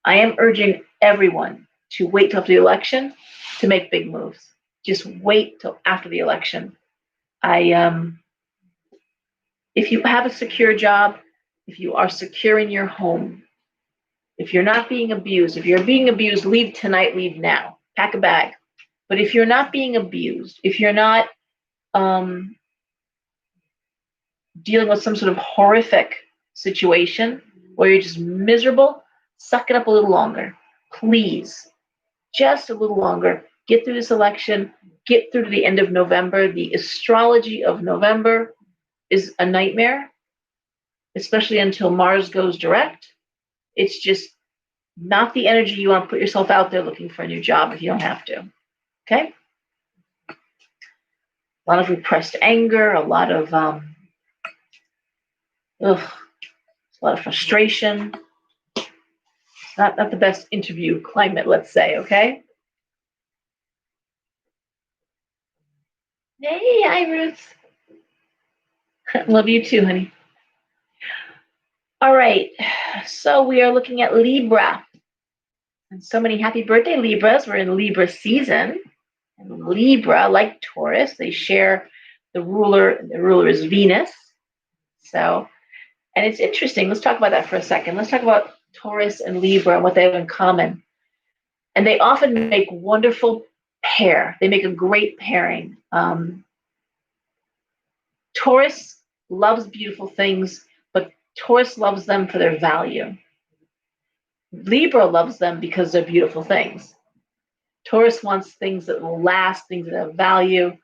I am urging everyone to wait till the election to make big moves. Just wait till after the election. If you have a secure job, if you are secure in your home, if you're not being abused, if you're being abused, leave tonight, leave now. Pack a bag. But if you're not being abused, if you're not dealing with some sort of horrific situation where you're just miserable, suck it up a little longer. Please. Just a little longer. Get through this election. Get through to the end of November. The astrology of November is a nightmare, especially until Mars goes direct. It's just not the energy you want to put yourself out there looking for a new job if you don't have to. Okay? A lot of repressed anger, a lot of frustration. Not the best interview climate, let's say, okay? Hey, Iris. Love you too, honey. All right. So we are looking at Libra. And so many happy birthday, Libras. We're in Libra season. And Libra, like Taurus, they share the ruler. The ruler is Venus. So, and it's interesting. Let's talk about that for a second. Let's talk about Taurus and Libra and what they have in common. And they often make wonderful pair. They make a great pairing. Taurus loves beautiful things, but Taurus loves them for their value. Libra loves them because they're beautiful things. Taurus wants things that will last, things that have value,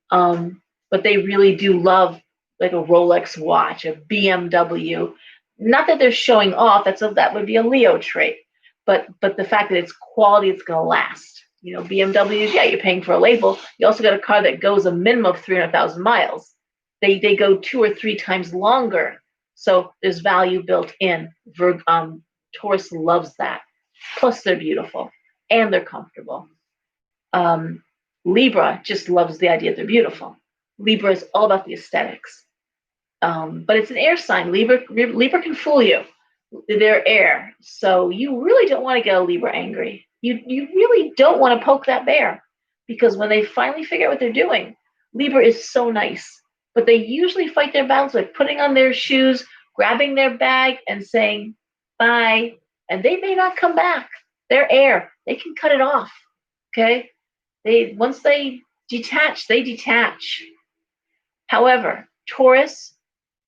but they really do love like a Rolex watch, a BMW. Not that they're showing off. That would be a Leo trait, but the fact that it's quality, it's going to last. You know, BMWs. Yeah, you're paying for a label. You also got a car that goes a minimum of 300,000 miles. They go 2 or 3 times longer, so there's value built in. Taurus loves that. Plus, they're beautiful and they're comfortable. Um, Libra just loves the idea that they're beautiful. Libra is all about the aesthetics. But it's an air sign. Libra can fool you. They're air. So you really don't want to get a Libra angry. You really don't want to poke that bear because when they finally figure out what they're doing, Libra is so nice. But they usually fight their battles by putting on their shoes, grabbing their bag, and saying, bye. And they may not come back. They're air. They can cut it off. Okay? They once they detach. However, Taurus,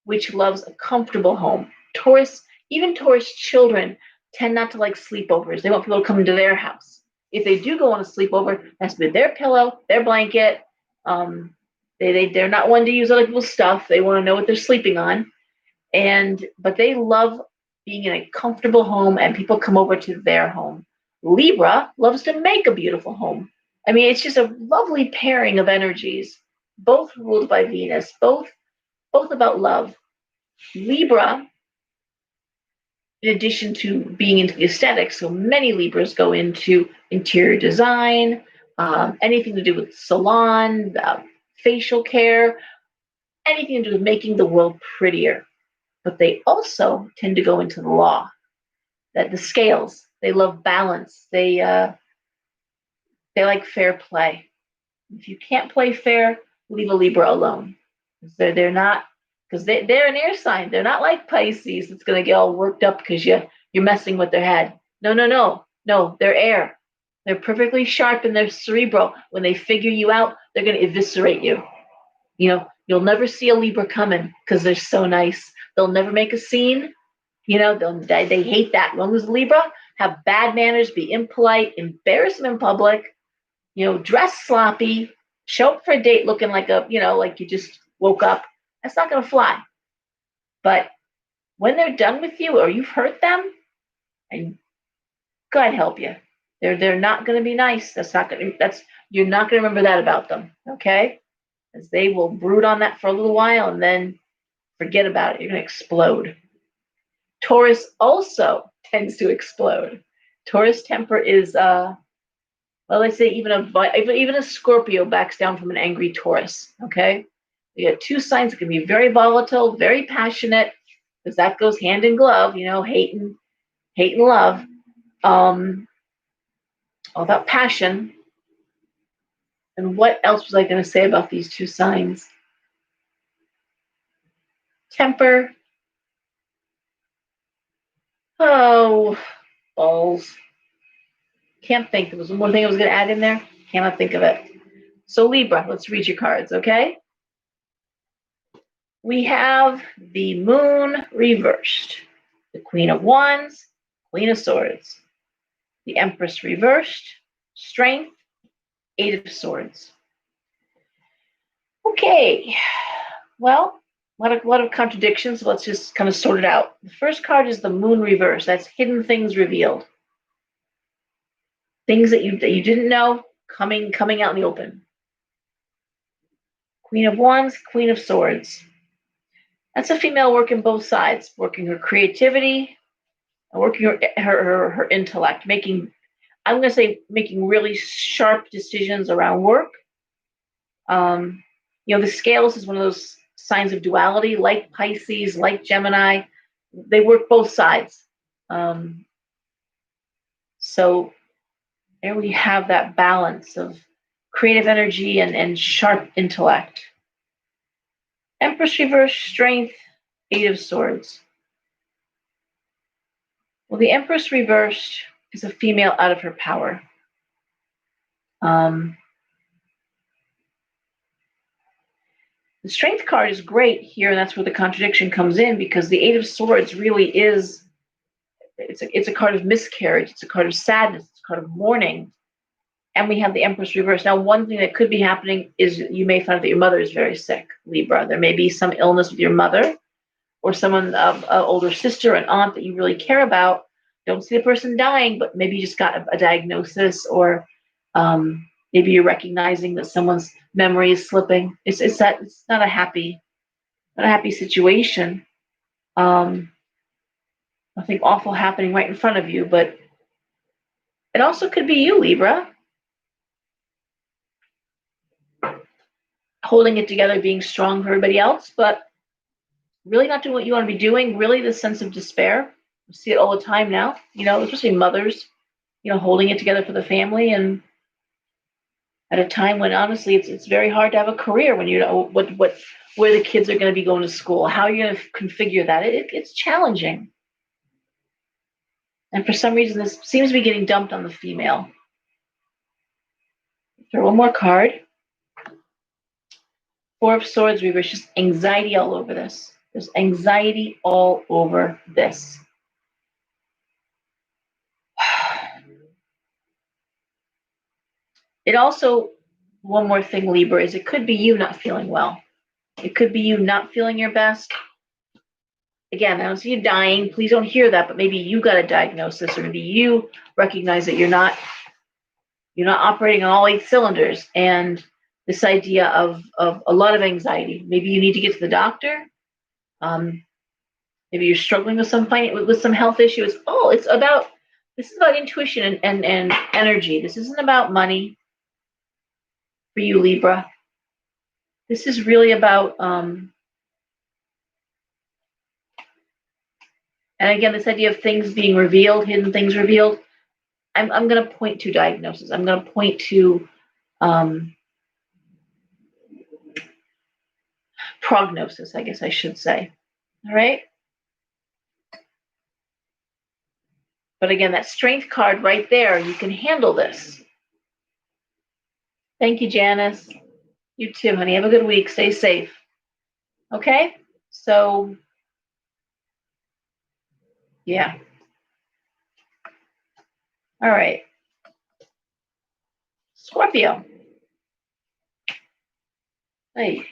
which loves a comfortable home, even Taurus children tend not to like sleepovers. They want people to come into their house. If they do go on a sleepover, it has to be their pillow, their blanket. They're not one to use other people's stuff. They want to know what they're sleeping on, but they love being in a comfortable home and people come over to their home. Libra loves to make a beautiful home. I mean, it's just a lovely pairing of energies, both ruled by Venus, both about love. Libra, in addition to being into the aesthetics, so many Libras go into interior design, anything to do with salon, facial care, anything to do with making the world prettier. But they also tend to go into the law, that the scales. They love balance. They like fair play. If you can't play fair, leave a Libra alone. They're not because they're an air sign. They're not like Pisces. It's going to get all worked up because you're messing with their head. No, no, no, no. They're air. They're perfectly sharp and they're cerebral. When they figure you out, they're going to eviscerate you. You know, you'll never see a Libra coming because they're so nice. They'll never make a scene. You know, they hate that. As long as Libra have bad manners, be impolite, embarrass them in public, you know, dress sloppy, show up for a date looking like like you just woke up. That's not going to fly. But when they're done with you or you've hurt them, and God help you, they're not going to be nice. You're not going to remember that about them, okay? Because they will brood on that for a little while and then forget about it. You're going to explode. Taurus also tends to explode. Taurus temper is well, let's say even a Scorpio backs down from an angry Taurus. Okay, you got two signs that can be very volatile, very passionate, because that goes hand in glove. You know, hate and love. All about passion. And what else was I going to say about these two signs? Temper. Oh, balls. Can't think. There was one more thing I was going to add in there. Cannot think of it. So Libra, let's read your cards, okay? We have the Moon reversed, the Queen of Wands, Queen of Swords, the Empress reversed, Strength, Eight of Swords. Okay, well, a lot of contradictions. Let's just kind of sort it out. The first card is the Moon reversed. That's hidden things revealed, things that you didn't know coming out in the open. Queen of Wands, Queen of Swords. That's a female working both sides, working her creativity and working her intellect, making really sharp decisions around work, The scales is one of those signs of duality, like Pisces, like Gemini. They work both sides. So there we have that balance of creative energy and sharp intellect. Empress reverse, strength, Eight of Swords. Well, the Empress reversed is a female out of her power. The Strength card is great here, and that's where the contradiction comes in, because the Eight of Swords really is, it's a card of miscarriage, it's a card of sadness, it's a card of mourning, and we have the Empress reverse. Now, one thing that could be happening is you may find that your mother is very sick, Libra. There may be some illness with your mother, or someone, an older sister, an aunt that you really care about. Don't see the person dying, but maybe you just got a diagnosis, or maybe you're recognizing that someone's memory is slipping. It's not a happy situation. Nothing awful happening right in front of you, but it also could be you, Libra, holding it together, being strong for everybody else, but really not doing what you want to be doing. Really, the sense of despair. We see it all the time now, especially mothers, holding it together for the family, and at a time when honestly it's very hard to have a career when you know where the kids are going to be going to school, how you're going to configure that. It's challenging. And for some reason, this seems to be getting dumped on the female. Throw one more card. Four of Swords reverse, just anxiety all over this. There's anxiety all over this. It also, one more thing, Libra, is it could be you not feeling well. It could be you not feeling your best. Again, I don't see you dying. Please don't hear that, but maybe you got a diagnosis, or maybe you recognize that you're not operating on all 8 cylinders, and this idea of a lot of anxiety. Maybe you need to get to the doctor. Maybe you're struggling with some health issues. This is about intuition and energy. This isn't about money for you, Libra. This is really about, and again, this idea of things being revealed, hidden things revealed. I'm going to point to diagnosis. I'm going to point to prognosis, I guess I should say. All right. But again, that Strength card right there, you can handle this. Thank you, Janice. You too, honey. Have a good week. Stay safe. Okay? So, yeah. All right. Scorpio. Hey.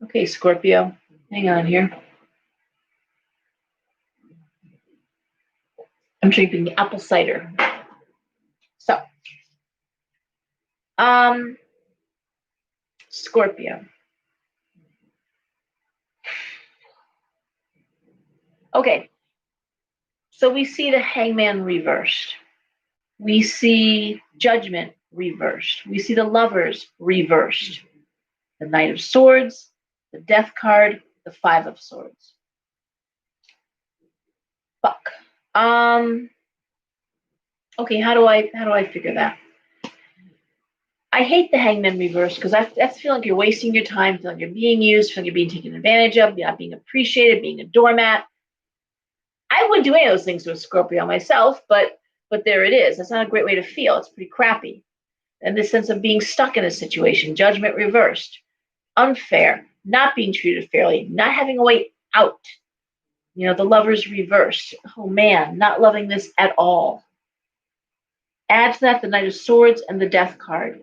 Okay, Scorpio. Hang on here. I'm drinking apple cider. So, Scorpio. Okay. So we see the Hangman reversed. We see Judgment reversed. We see the Lovers reversed. The Knight of Swords, the Death card, the Five of Swords. Fuck. Okay, how do I figure that? I hate the Hangman reverse, because that's feeling like you're wasting your time, feeling like you're being used, feeling like you're being taken advantage of, not being appreciated, being a doormat. I wouldn't do any of those things to a Scorpio myself, but there it is. That's not a great way to feel. It's pretty crappy. And this sense of being stuck in a situation, Judgment reversed, unfair, not being treated fairly, not having a way out. The Lovers reversed. Oh man, not loving this at all. Add to that the Knight of Swords and the Death card.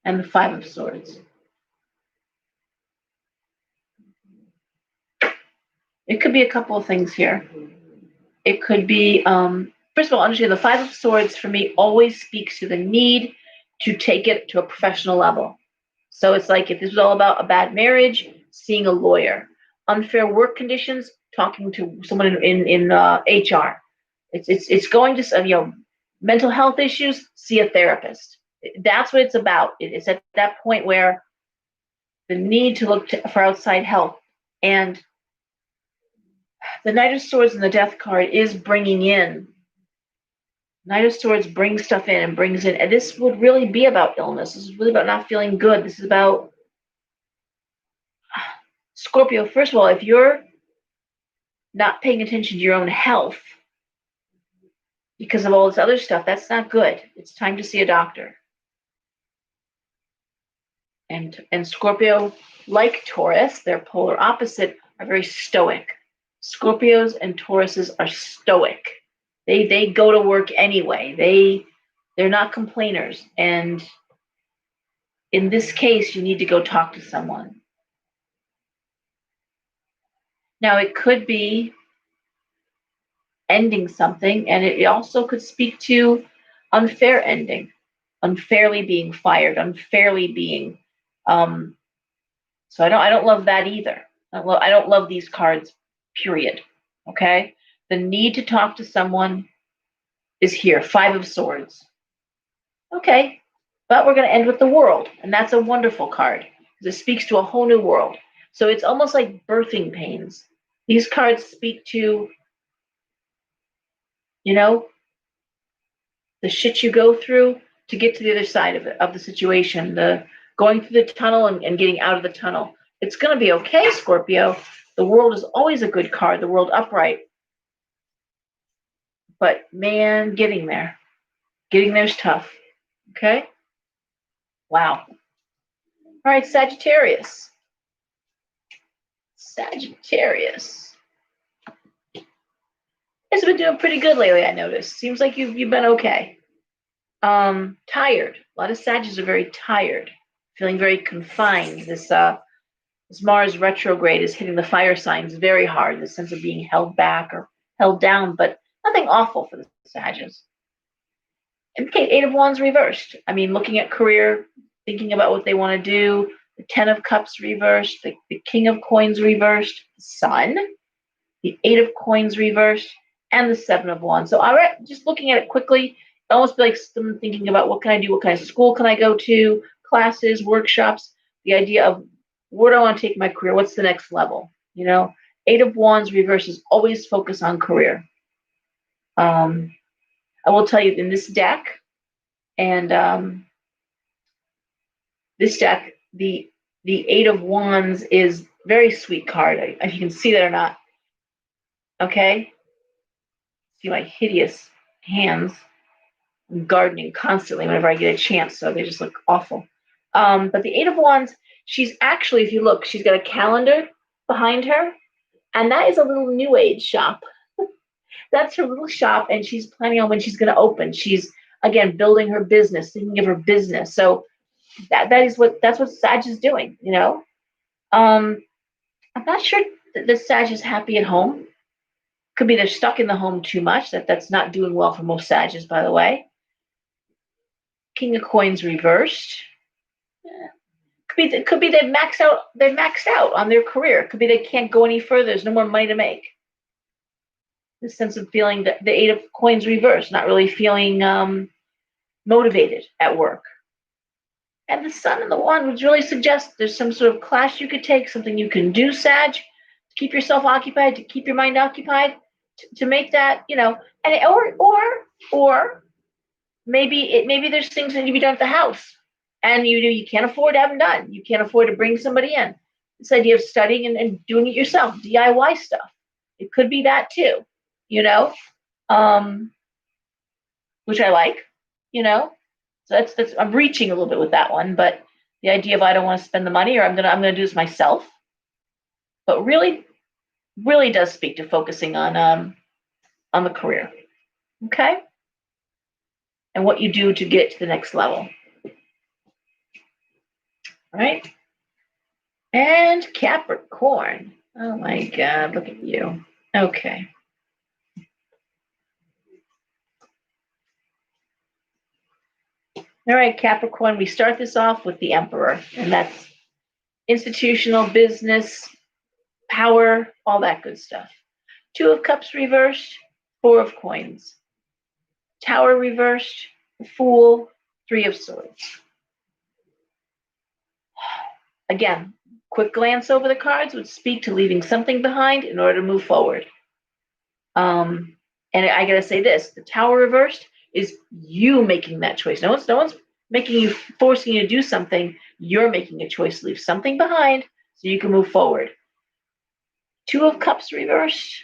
And the Five of Swords. It could be a couple of things here. It could be, first of all, understand the Five of Swords for me always speaks to the need to take it to a professional level. So it's like if this was all about a bad marriage, seeing a lawyer. Unfair work conditions, talking to someone in HR. It's going to, mental health issues, see a therapist. That's what it's about. It's at that point where the need to look for outside help. And the Knight of Swords and the Death card is bringing in. Knight of Swords brings stuff in and brings in. And this would really be about illness. This is really about not feeling good. This is about Scorpio. First of all, if you're not paying attention to your own health because of all this other stuff, that's not good. It's time to see a doctor. And Scorpio, like Taurus, their polar opposite, are very stoic. Scorpios and Tauruses are stoic. They go to work anyway. They're not complainers. And in this case, you need to go talk to someone. Now, it could be ending something, and it also could speak to unfair ending, unfairly being fired, unfairly being. So I don't love that either. I don't love these cards. Period. Okay. The need to talk to someone is here. Five of Swords. Okay, but we're going to end with the World, and that's a wonderful card because it speaks to a whole new world. So it's almost like birthing pains. These cards speak to, you know, the shit you go through to get to the other side of the situation, the going through the tunnel and getting out of the tunnel. It's going to be okay, Scorpio. The World is always a good card, the World upright. But man, getting there's tough. Okay? Wow. All right, Sagittarius. Sagittarius. It's been doing pretty good lately, I noticed. Seems like you've been okay. Tired. A lot of Sagittarius are very tired, feeling very confined. This Mars retrograde is hitting the fire signs very hard, the sense of being held back or held down, but nothing awful for the Sagittarius. Okay, Eight of Wands reversed. I mean, looking at career, thinking about what they want to do, the Ten of Cups reversed, the King of Coins reversed, the Sun, the Eight of Coins reversed, and the Seven of Wands. So just looking at it quickly, it almost be like someone thinking about what can I do, what kind of school can I go to, classes, workshops, the idea of where do I want to take my career, what's the next level, you know? Eight of Wands reverses always focus on career. I will tell you in this deck, and this deck, the Eight of Wands is very sweet card. If you can see that or not. Okay? See my hideous hands. I'm gardening constantly whenever I get a chance, so they just look awful. But the Eight of Wands, she's actually, if you look, she's got a calendar behind her, and that is a little New Age shop. That's her little shop, and she's planning on when she's going to open. She's again building her business, thinking of her business. So that's what Sag is doing. You know, I'm not sure that the Sag is happy at home. Could be they're stuck in the home too much. That's not doing well for most Sages, by the way. King of Coins reversed. Could be they've maxed out. They've maxed out on their career. Could be they can't go any further. There's no more money to make. The sense of feeling that the Eight of Coins reversed, not really feeling motivated at work. And the Sun and the Wand would really suggest there's some sort of class you could take, something you can do, Sag, to keep yourself occupied, to keep your mind occupied, to make that, you know, and or maybe there's things that need to be done at the house, and you can't afford to have them done. You can't afford to bring somebody in. This idea of studying and doing it yourself, DIY stuff. It could be that too, you know, which I like, you know. So that's I'm reaching a little bit with that one, but the idea of I don't want to spend the money or I'm gonna do this myself, but really does speak to focusing on the career, okay, and what you do to get to the next level. All right, and Capricorn. Oh my God, look at you. Okay. All right, Capricorn, we start this off with the Emperor, and that's institutional business, power, all that good stuff. Two of Cups reversed, Four of Coins. Tower reversed, Fool, Three of Swords. Again, quick glance over the cards would speak to leaving something behind in order to move forward. And I gotta say this: the Tower reversed is you making that choice. No one's making you, forcing you to do something. You're making a choice to leave something behind so you can move forward. Two of Cups reversed.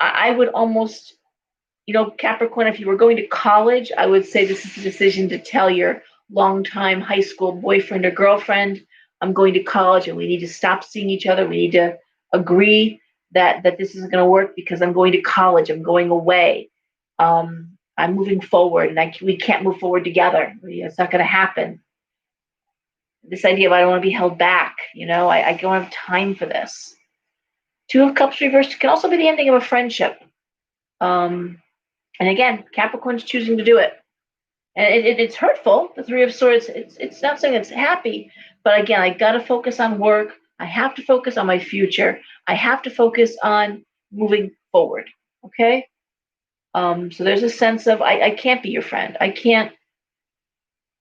I would almost, Capricorn, if you were going to college, I would say this is a decision to tell your longtime high school boyfriend or girlfriend, I'm going to college and we need to stop seeing each other. We need to agree that this isn't going to work because I'm going to college. I'm going away. I'm moving forward and we can't move forward together. It's not going to happen. This idea of I don't want to be held back, I don't have time for this. Two of Cups reversed can also be the ending of a friendship. And again, Capricorn's choosing to do it. And it's hurtful. The Three of Swords, it's not something that's happy. But again, I got to focus on work. I have to focus on my future. I have to focus on moving forward. Okay? So there's a sense of I can't be your friend. I don't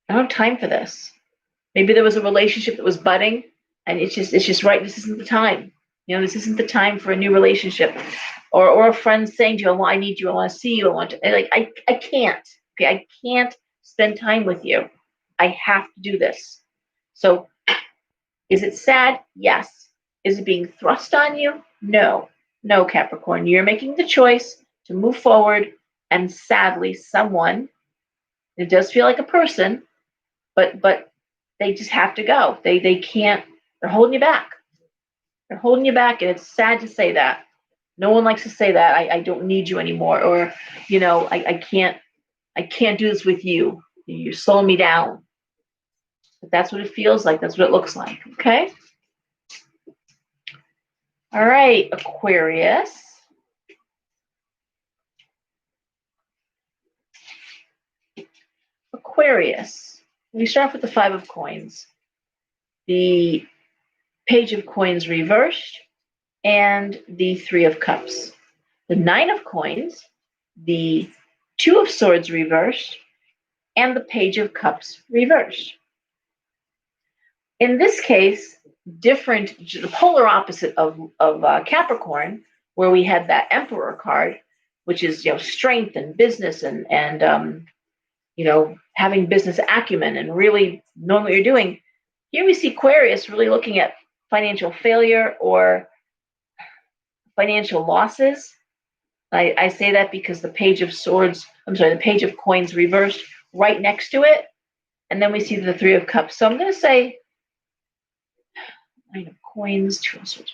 have time for this. Maybe there was a relationship that was budding and it's just right. This isn't the time. This isn't the time for a new relationship. Or a friend saying to you, I need you, I want to see you, I want to I can't. Okay, I can't spend time with you. I have to do this. So is it sad? Yes. Is it being thrust on you? No. No, Capricorn. You're making the choice to move forward, and sadly, someone, it does feel like a person, but they just have to go. They can't, they're holding you back. They're holding you back, and it's sad to say that. No one likes to say that. I don't need you anymore, or I can't do this with you. You're slowing me down. But that's what it feels like. That's what it looks like. Okay? All right, Aquarius. Aquarius. We start with the Five of Coins, the Page of Coins reversed, and the Three of Cups. The Nine of Coins, the Two of Swords reversed, and the Page of Cups reversed. In this case, the polar opposite of Capricorn, where we had that Emperor card, which is strength and business and having business acumen and really knowing what you're doing. Here we see Aquarius really looking at financial failure or financial losses. I say that because the Page of Coins reversed right next to it, and then we see the Three of Cups. So I'm going to say Nine of Coins, Two of Swords.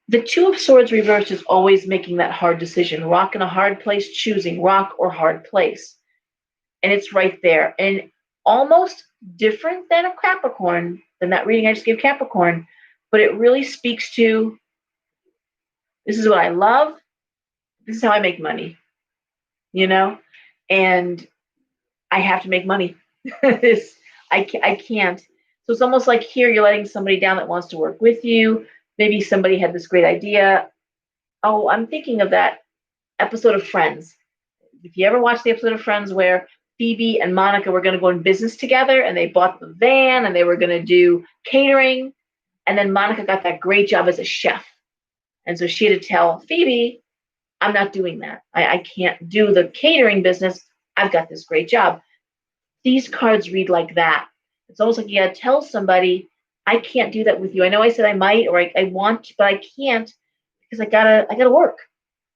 The Two of Swords reversed is always making that hard decision. Rock in a hard place, choosing rock or hard place. And it's right there. And almost different than a Capricorn, than that reading I just gave Capricorn, but it really speaks to, this is what I love. This is how I make money, and I have to make money. I can't. So it's almost like here you're letting somebody down that wants to work with you. Maybe somebody had this great idea. Oh, I'm thinking of that episode of Friends. If you ever watched the episode of Friends where Phoebe and Monica were going to go in business together and they bought the van and they were going to do catering, and then Monica got that great job as a chef. And so she had to tell Phoebe, I'm not doing that. I can't do the catering business. I've got this great job. These cards read like that. It's almost like you got to tell somebody, I can't do that with you. I know I said I might, or I want, but I can't because I gotta work.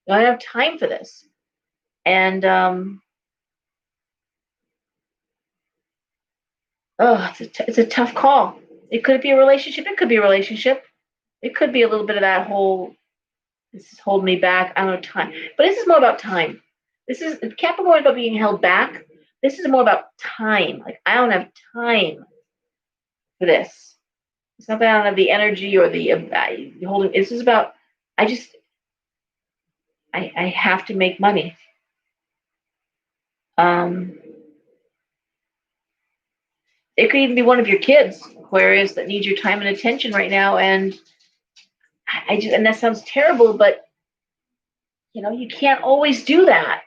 I don't have time for this. And it's a tough call. It could be a relationship. It could be a relationship. It could be a little bit of that whole, this is holding me back. I don't have time. But this is more about time. This is Capricorn about being held back. This is more about time. Like, I don't have time for this. It's not that I don't have the energy or the holding. This is about, I have to make money. It could even be one of your kids, Aquarius, that needs your time and attention right now. And and that sounds terrible, but you can't always do that.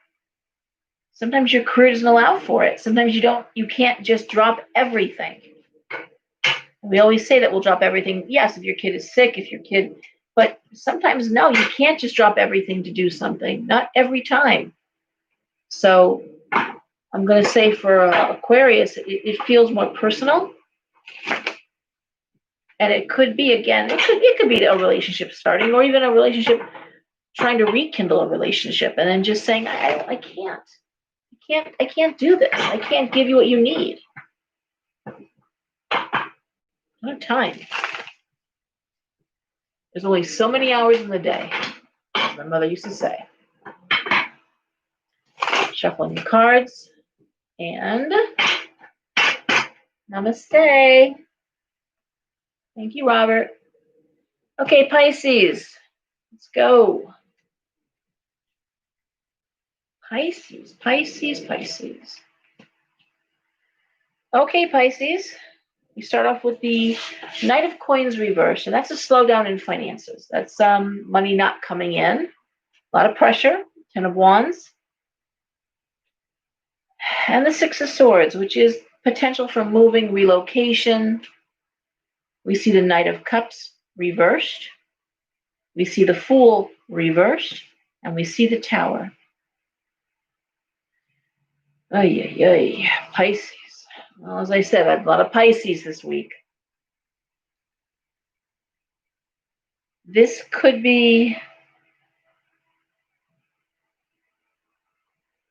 Sometimes your career doesn't allow for it. Sometimes you can't just drop everything. We always say that we'll drop everything. Yes, if your kid is sick, but sometimes no, you can't just drop everything to do something. Not every time. So I'm going to say for Aquarius, it feels more personal. And it could be, again, it could be a relationship starting, or even a relationship trying to rekindle a relationship, and then just saying, I can't do this. I can't give you what you need. I don't have time. There's only so many hours in the day, as my mother used to say. Shuffling the cards, and namaste. Thank you, Robert. Okay, Pisces, let's go. Pisces. Okay, Pisces. We start off with the Knight of Coins reverse, and that's a slowdown in finances. That's money not coming in, a lot of pressure. 10 of Wands, and the Six of Swords, which is potential for moving, relocation. We see the Knight of Cups reversed. We see the Fool reversed, and we see the Tower. Ay, Pisces. Well, as I said, I have a lot of Pisces this week. This could be,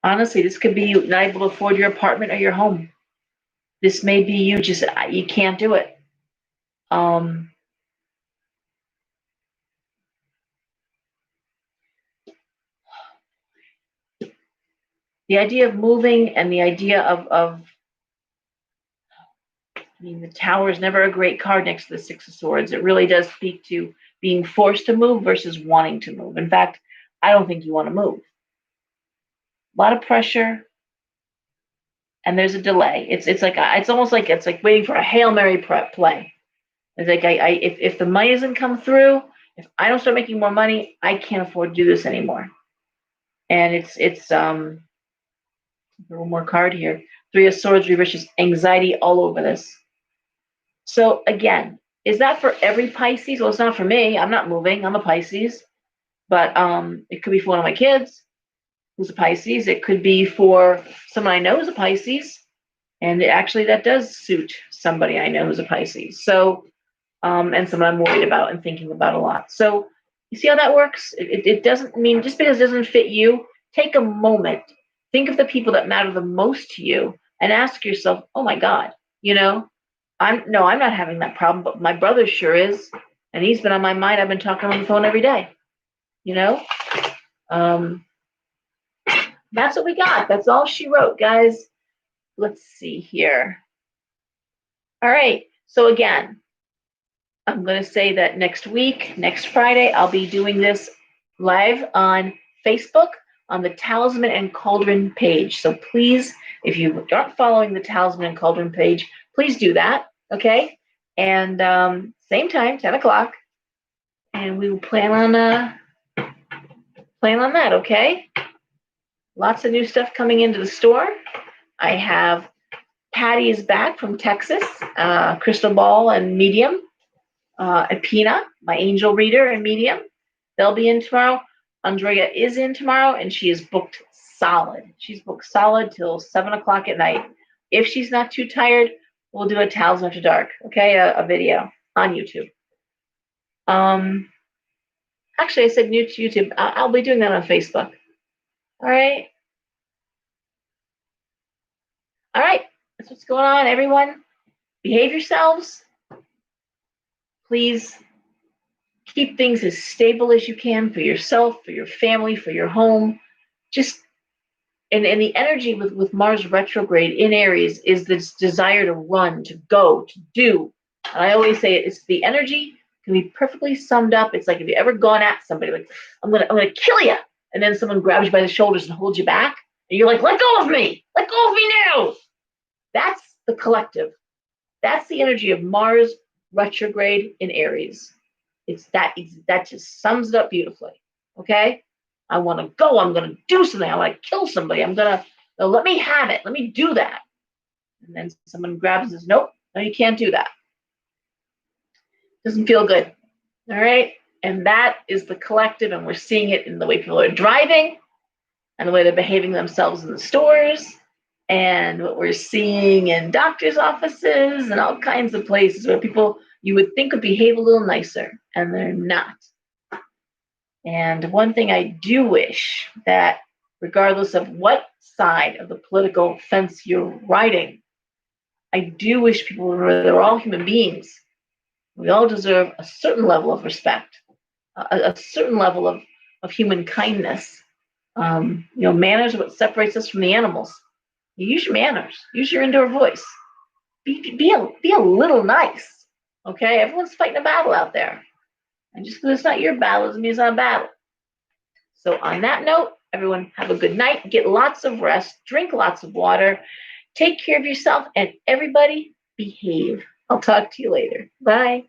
honestly, this could be you not able to afford your apartment or your home. This may be you can't do it. The idea of moving and the idea of the Tower is never a great card next to the Six of Swords. It really does speak to being forced to move versus wanting to move. In fact, I don't think you want to move. A lot of pressure, and there's a delay. It's almost like it's like waiting for a Hail Mary play. It's like if the money doesn't come through, if I don't start making more money, I can't afford to do this anymore. And it's one more card here. Three of Swords reverses, anxiety all over this. So again, is that for every Pisces? Well, it's not for me. I'm not moving. I'm a Pisces. But it could be for one of my kids who's a Pisces. It could be for someone I know who's a Pisces. And actually that does suit somebody I know who's a Pisces. So, and someone I'm worried about and thinking about a lot. So you see how that works? It doesn't mean, just because it doesn't fit you, take a moment. Think of the people that matter the most to you and ask yourself, oh my God, I'm not having that problem, but my brother sure is. And he's been on my mind. I've been talking on the phone every day. That's what we got. That's all she wrote, guys. Let's see here. All right. So again, I'm going to say that next week, next Friday, I'll be doing this live on Facebook on the Talisman and Cauldron page. So please, if you aren't following the Talisman and Cauldron page, please do that. Okay. And same time, 10 o'clock. And we will plan on that. Okay. Lots of new stuff coming into the store. I have Patty is back from Texas, Crystal Ball and Medium. Apina, my angel reader and medium, they'll be in tomorrow. Andrea is in tomorrow, and she is booked solid. She's booked solid till 7 o'clock at night. If she's not too tired, we'll do a Talisman After Dark, okay, a video on YouTube. Actually, I said new to YouTube. I'll be doing that on Facebook. All right. That's what's going on, everyone. Behave yourselves. Please keep things as stable as you can for yourself, for your family, for your home. Just and the energy with Mars retrograde in Aries is this desire to run, to go, to do. And I always say it's the energy can be perfectly summed up. It's like, if you ever gone at somebody like, I'm gonna kill you, and then someone grabs you by the shoulders and holds you back, and you're like, let go of me now. That's the collective. That's the energy of Mars retrograde in Aries. That just sums it up beautifully. Okay? I want to go. I'm going to do something. I want to kill somebody. I'm going to, let me have it. Let me do that. And then someone grabs and says, nope, no, you can't do that. Doesn't feel good. All right? And that is the collective, and we're seeing it in the way people are driving and the way they're behaving themselves in the stores, and what we're seeing in doctors' offices and all kinds of places where people you would think would behave a little nicer, and they're not. And one thing I do wish that, regardless of what side of the political fence you're riding, I do wish people remember they're all human beings. We all deserve a certain level of respect, a certain level of human kindness. Manners are what separates us from the animals. You use your manners, use your indoor voice. Be a little nice. Okay? Everyone's fighting a battle out there. And just because it's not your battle doesn't mean it's not a battle. So on that note, everyone have a good night. Get lots of rest. Drink lots of water. Take care of yourself. And everybody behave. I'll talk to you later. Bye.